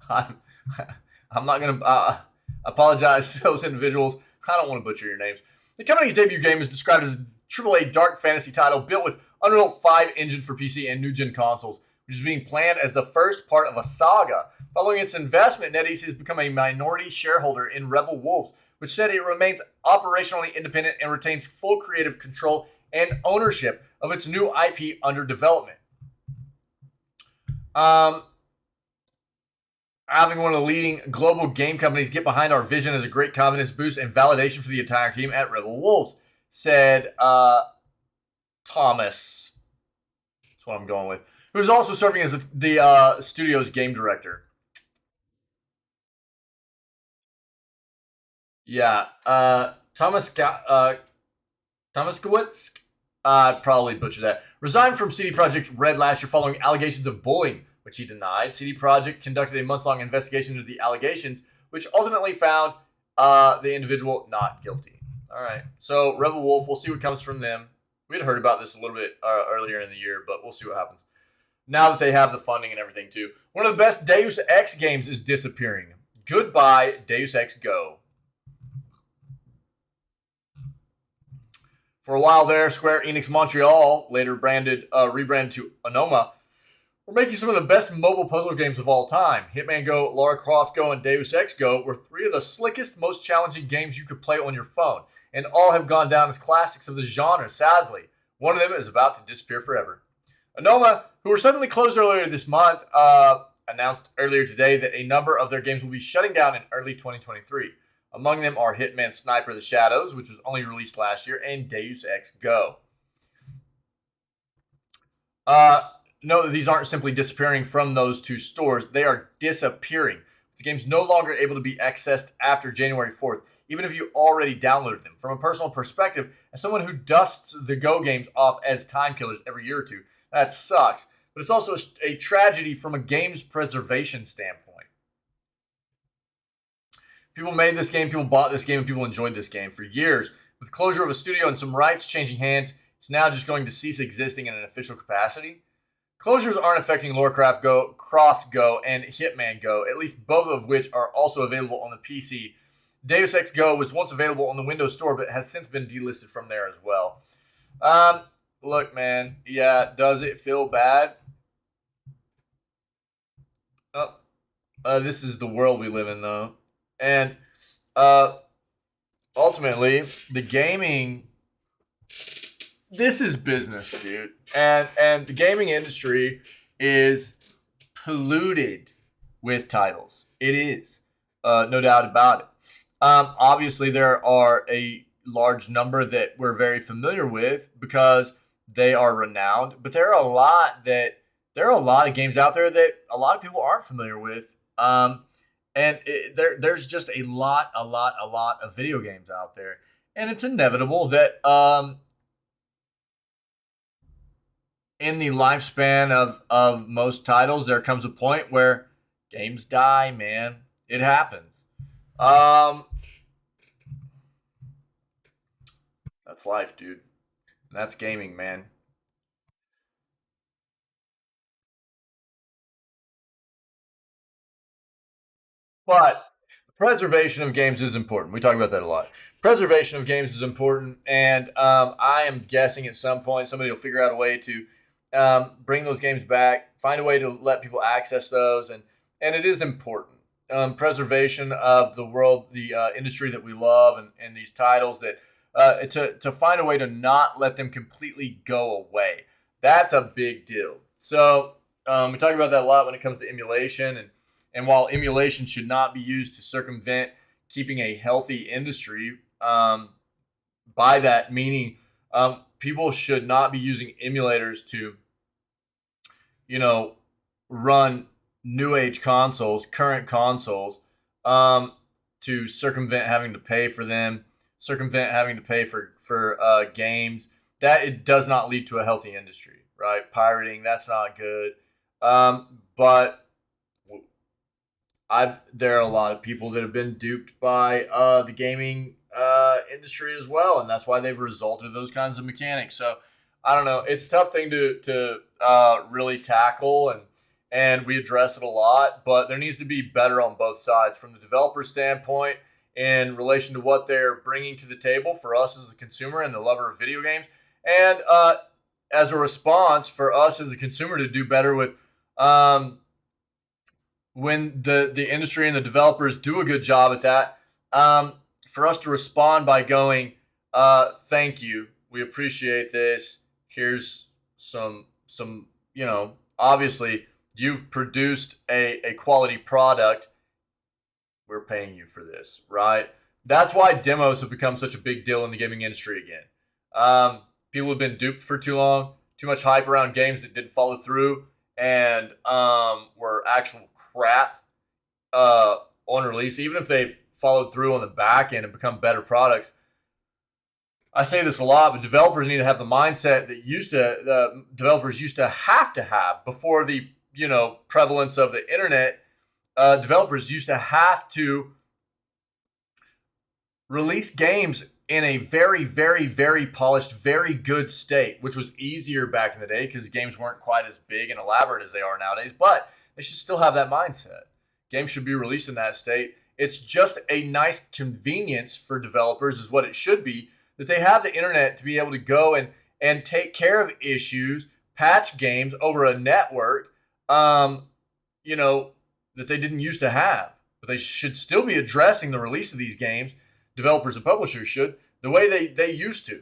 I'm not going to apologize to those individuals. I don't want to butcher your names. The company's debut game is described as a AAA dark fantasy title built with Unreal 5 engine for PC and new-gen consoles, which is being planned as the first part of a saga. Following its investment, NetEase has become a minority shareholder in Rebel Wolves, which said it remains operationally independent and retains full creative control and ownership of its new IP under development. Having one of the leading global game companies get behind our vision is a great confidence boost and validation for the entire team at Rebel Wolves, said Thomas. That's what I'm going with. Who's also serving as the studio's game director. Yeah, Thomaskowitz, probably butchered that. Resigned from CD Projekt Red last year following allegations of bullying, which he denied. CD Projekt conducted a months-long investigation into the allegations, which ultimately found the individual not guilty. All right, so Rebel Wolf, we'll see what comes from them. We had heard about this a little bit earlier in the year, but we'll see what happens. Now that they have the funding and everything, too. One of the best Deus Ex games is disappearing. Goodbye, Deus Ex Go. For a while there, Square Enix Montreal, later rebranded to Onoma, were making some of the best mobile puzzle games of all time. Hitman Go, Lara Croft Go, and Deus Ex Go were three of the slickest, most challenging games you could play on your phone, and all have gone down as classics of the genre, sadly. One of them is about to disappear forever. Onoma, who were suddenly closed earlier this month, announced earlier today that a number of their games will be shutting down in early 2023. Among them are Hitman Sniper the Shadows, which was only released last year, and Deus Ex Go. No, these aren't simply disappearing from those two stores. They are disappearing. The game's no longer able to be accessed after January 4th, even if you already downloaded them. From a personal perspective, as someone who dusts the Go games off as time killers every year or two, that sucks. But it's also a tragedy from a game's preservation standpoint. People made this game, people bought this game, and people enjoyed this game for years. With closure of a studio and some rights changing hands, it's now just going to cease existing in an official capacity. Closures aren't affecting Lorecraft Go, Croft Go, and Hitman Go, at least both of which are also available on the PC. Deus Ex Go was once available on the Windows Store, but has since been delisted from there as well. Look, man, yeah, does it feel bad? This is the world we live in, though. And ultimately, the gaming... This is business, dude. And the gaming industry is polluted with titles. It is. No doubt about it. Obviously, there are a large number that we're very familiar with because they are renowned. But there are a lot of games out there that a lot of people aren't familiar with. There's just a lot of video games out there. And it's inevitable that... in the lifespan of most titles, there comes a point where games die, man. It happens. That's life, dude. And that's gaming, man. But preservation of games is important. We talk about that a lot. Preservation of games is important, and I am guessing at some point somebody will figure out a way to bring those games back, find a way to let people access those, and it is important. Preservation of the world, the industry that we love, and these titles that to find a way to not let them completely go away. That's a big deal. So we talk about that a lot when it comes to emulation, and while emulation should not be used to circumvent keeping a healthy industry, by that meaning people should not be using emulators to, run new age consoles, current consoles, to circumvent having to pay for them, circumvent having to pay for games. That it does not lead to a healthy industry, right? Pirating, that's not good. But there are a lot of people that have been duped by the gaming industry as well, and that's why they've resulted in those kinds of mechanics. So I don't know. It's a tough thing to really tackle, and we address it a lot, but there needs to be better on both sides from the developer standpoint in relation to what they're bringing to the table for us as the consumer and the lover of video games, and as a response for us as a consumer to do better with when the industry and the developers do a good job at that, for us to respond by going, thank you, we appreciate this, here's some obviously you've produced a quality product, we're paying you for this, right? That's why demos have become such a big deal in the gaming industry again. People have been duped for too long, too much hype around games that didn't follow through, and were actual crap on release, even if they've followed through on the back end and become better products. I say this a lot, but developers need to have the mindset that the developers used to have before the prevalence of the internet. Developers used to have to release games in a very, very, very polished, very good state, which was easier back in the day because games weren't quite as big and elaborate as they are nowadays. But they should still have that mindset. Games should be released in that state. It's just a nice convenience for developers, is what it should be, that they have the internet to be able to go and take care of issues, patch games over a network, that they didn't used to have. But they should still be addressing the release of these games, developers and publishers should, the way they used to.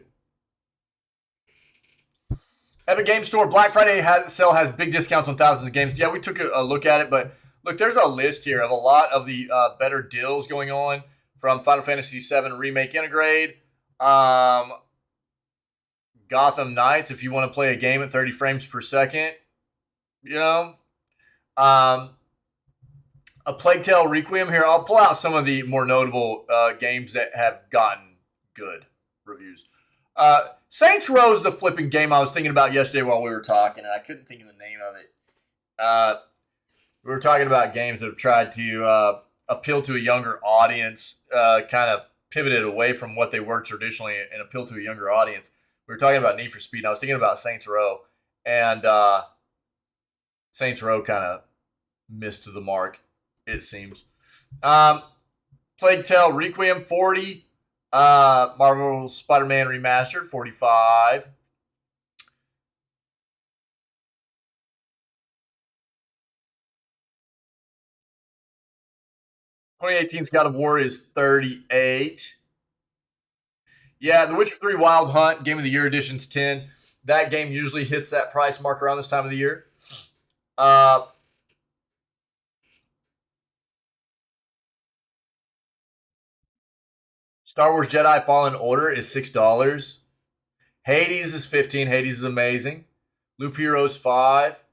Epic Game Store Black Friday sale has big discounts on thousands of games. Yeah, we took a look at it, but look, there's a list here of a lot of the better deals going on from Final Fantasy VII Remake Integrate, Gotham Knights, if you want to play a game at 30 frames per second, you know, a Plague Tale Requiem here. I'll pull out some of the more notable games that have gotten good reviews. Saints Row is the flipping game I was thinking about yesterday while we were talking, and I couldn't think of the name of it. We were talking about games that have tried to appeal to a younger audience, kind of pivoted away from what they were traditionally and appeal to a younger audience. We were talking about Need for Speed, and I was thinking about Saints Row, and Saints Row kind of missed the mark, it seems. Plague Tale Requiem, 40. Marvel Spider-Man Remastered, 45. (2018's) God of War is 38. Yeah, The Witcher 3 Wild Hunt, Game of the Year edition's 10. That game usually hits that price mark around this time of the year. Star Wars Jedi Fallen Order is $6. Hades is 15. Hades is amazing. Loop Heroes 5.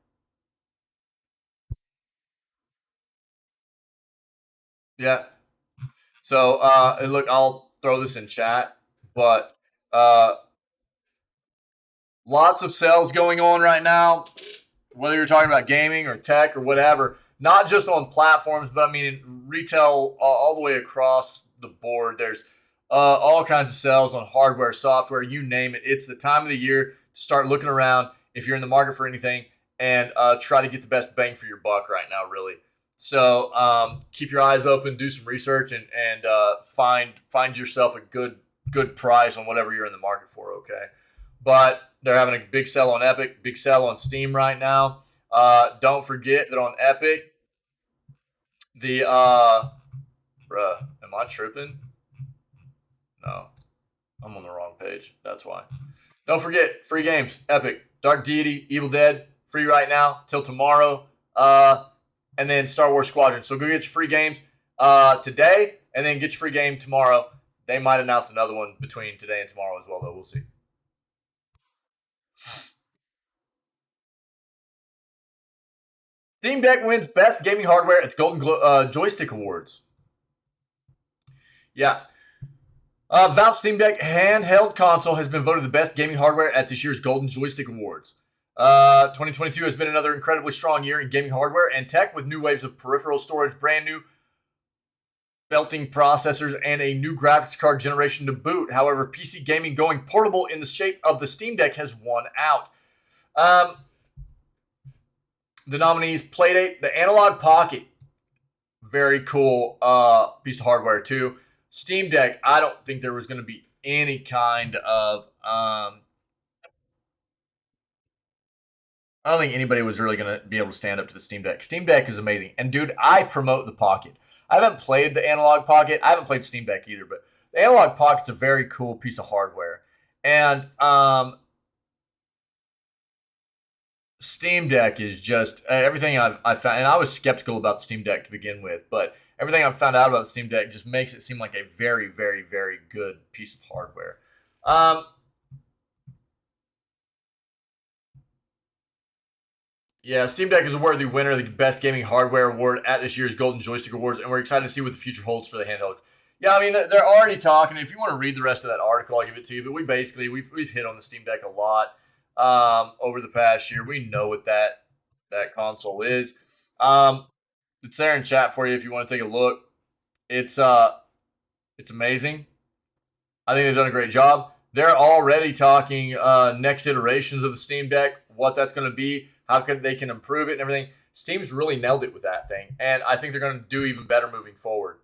Yeah. So, look, I'll throw this in chat, but lots of sales going on right now, whether you're talking about gaming or tech or whatever, not just on platforms, but I mean in retail all the way across the board. There's all kinds of sales on hardware, software, you name it. It's the time of the year to start looking around if you're in the market for anything and try to get the best bang for your buck right now, really. So keep your eyes open, do some research, and find yourself a good price on whatever you're in the market for. Okay, but they're having a big sale on Epic, big sale on Steam right now. Don't forget that on Epic, the bruh, am I tripping? No, I'm on the wrong page. That's why. Don't forget, free games, Epic, Dark Deity, Evil Dead, free right now till tomorrow. And then Star Wars Squadron. So go get your free games today, and then get your free game tomorrow. They might announce another one between today and tomorrow as well, though. We'll see. Steam Deck wins Best Gaming Hardware at the Golden Joystick Awards. Yeah. Valve Steam Deck handheld console has been voted the best gaming hardware at this year's Golden Joystick Awards. 2022 has been another incredibly strong year in gaming hardware and tech, with new waves of peripheral storage, brand new belting processors, and a new graphics card generation to boot. However, PC gaming going portable in the shape of the Steam Deck has won out. The nominees: Playdate, the Analog Pocket, very cool piece of hardware too. Steam Deck, I don't think there was going to be any kind of I don't think anybody was really going to be able to stand up to the Steam Deck. Steam Deck is amazing. And, dude, I promote the Pocket. I haven't played the Analog Pocket. I haven't played Steam Deck either, but the Analog Pocket's a very cool piece of hardware. And Steam Deck is just everything I've found. And I was skeptical about the Steam Deck to begin with, but everything I've found out about the Steam Deck just makes it seem like a very, very, very good piece of hardware. Yeah, Steam Deck is a worthy winner of the Best Gaming Hardware Award at this year's Golden Joystick Awards, and we're excited to see what the future holds for the handheld. Yeah, I mean, they're already talking. If you want to read the rest of that article, I'll give it to you. But we've hit on the Steam Deck a lot over the past year. We know what that console is. It's there in chat for you if you want to take a look. It's amazing. I think they've done a great job. They're already talking next iterations of the Steam Deck, what that's going to be, how they can improve it and everything. Steam's really nailed it with that thing, and I think they're going to do even better moving forward.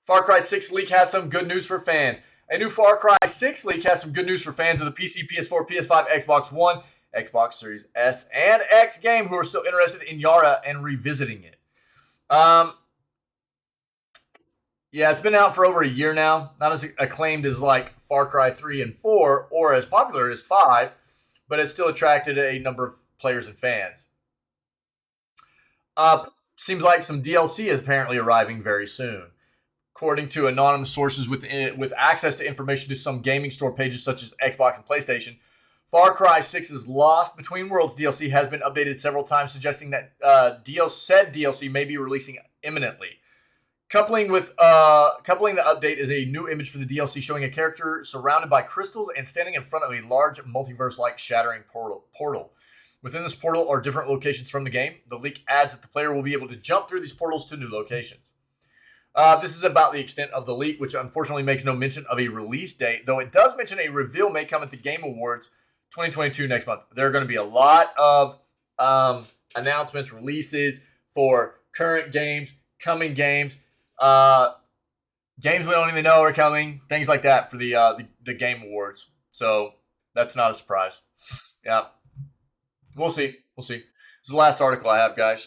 Far Cry 6 leak has some good news for fans. A new Far Cry 6 leak has some good news for fans of the PC, PS4, PS5, Xbox One, Xbox Series S, and X game who are still interested in Yara and revisiting it. Yeah, it's been out for over a year now. Not as acclaimed as like Far Cry 3 and 4, or as popular as 5. but it still attracted a number of players and fans. Seems like some DLC is apparently arriving very soon. According to anonymous sources with access to information to some gaming store pages such as Xbox and PlayStation, Far Cry 6's Lost Between Worlds DLC has been updated several times, suggesting that said DLC may be releasing imminently. Coupling the update is a new image for the DLC showing a character surrounded by crystals and standing in front of a large multiverse-like shattering portal. Within this portal are different locations from the game. The leak adds that the player will be able to jump through these portals to new locations. This is about the extent of the leak, which unfortunately makes no mention of a release date, though it does mention a reveal may come at the Game Awards 2022 next month. There are going to be a lot of announcements, releases for current games, coming games, games we don't even know are coming, things like that for the Game Awards. So that's not a surprise. Yeah, we'll see. This is the last article I have, guys.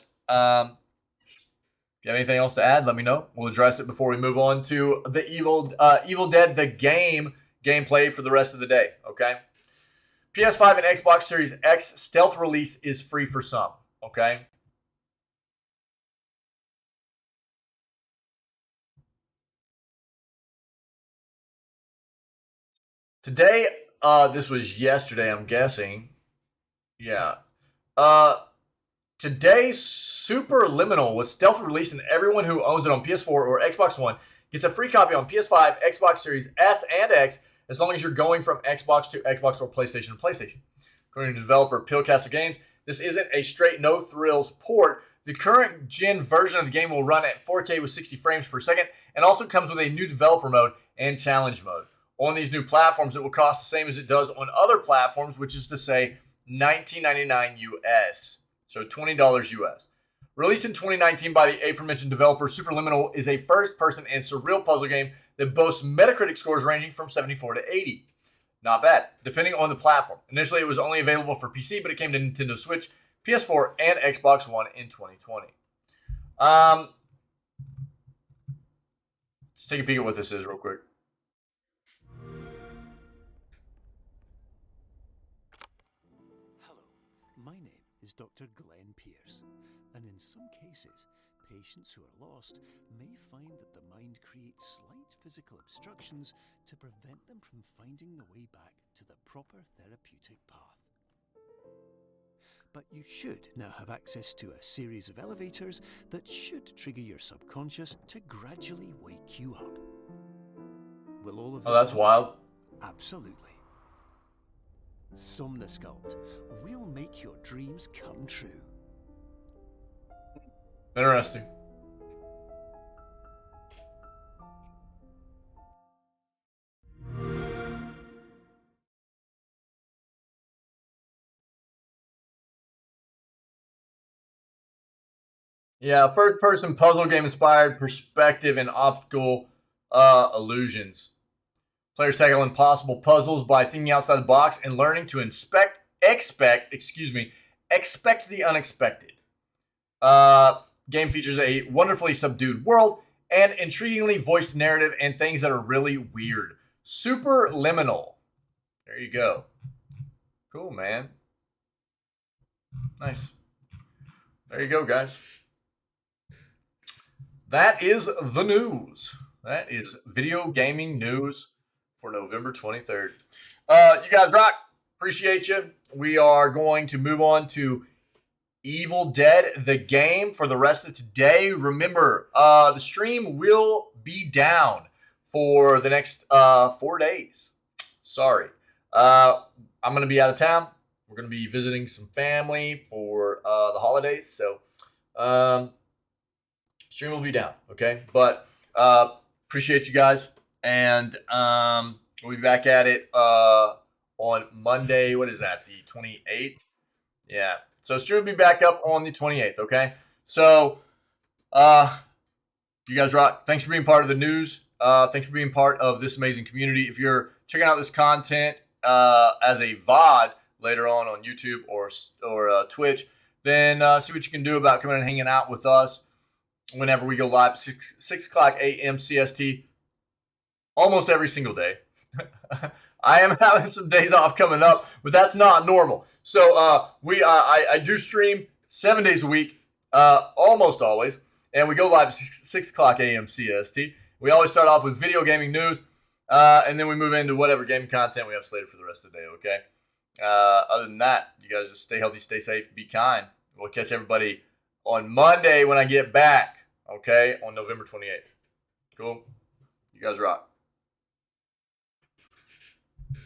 If you have anything else to add, let me know. We'll address it before we move on to the Evil Dead the game gameplay for the rest of the day. Okay. PS5 and Xbox Series X stealth release is free for some. Okay. Today, this was yesterday, I'm guessing. Yeah. Today, Superliminal was stealth released, and everyone who owns it on PS4 or Xbox One gets a free copy on PS5, Xbox Series S and X, as long as you're going from Xbox to Xbox or PlayStation to PlayStation. According to developer Pillcastle Games, this isn't a straight no-thrills port. The current gen version of the game will run at 4K with 60 frames per second, and also comes with a new developer mode and challenge mode. On these new platforms, it will cost the same as it does on other platforms, which is to say $19.99 US. So $20 US. Released in 2019 by the aforementioned developer, Superliminal is a first-person and surreal puzzle game that boasts Metacritic scores ranging from 74 to 80. Not bad, depending on the platform. Initially, it was only available for PC, but it came to Nintendo Switch, PS4, and Xbox One in 2020. Let's take a peek at what this is real quick. Hello, my name is Dr. Glenn Pierce, and in some cases, patients who are lost may find that the mind creates slight physical obstructions to prevent them from finding the way back to the proper therapeutic path. But you should now have access to a series of elevators that should trigger your subconscious to gradually wake you up. Will all of this that's wild. Absolutely. Somnosculpt will make your dreams come true. Interesting. Yeah, first-person puzzle game inspired perspective and optical illusions. Players tackle impossible puzzles by thinking outside the box and learning to expect the unexpected. Game features a wonderfully subdued world and intriguingly voiced narrative and things that are really weird. Superliminal. There you go. Cool, man. Nice. There you go, guys. That is the news. That is video gaming news for November 23rd. You guys rock. Appreciate you. We are going to move on to Evil Dead, the game, for the rest of today. Remember, the stream will be down for the next 4 days. Sorry. I'm going to be out of town. We're going to be visiting some family for the holidays. So, stream will be down, okay? But appreciate you guys. And we'll be back at it on Monday. What is that, the 28th? Yeah. So stream will be back up on the 28th, okay? So you guys rock. Thanks for being part of the news. Thanks for being part of this amazing community. If you're checking out this content as a VOD later on YouTube or Twitch, then see what you can do about coming and hanging out with us whenever we go live, 6 o'clock a.m. CST, almost every single day. I am having some days off coming up, but that's not normal. So I do stream 7 days a week, almost always, and we go live at 6 o'clock a.m. CST. We always start off with video gaming news, and then we move into whatever gaming content we have slated for the rest of the day, okay? Other than that, you guys just stay healthy, stay safe, be kind. We'll catch everybody on Monday when I get back, okay, on November 28th. Cool? You guys rock.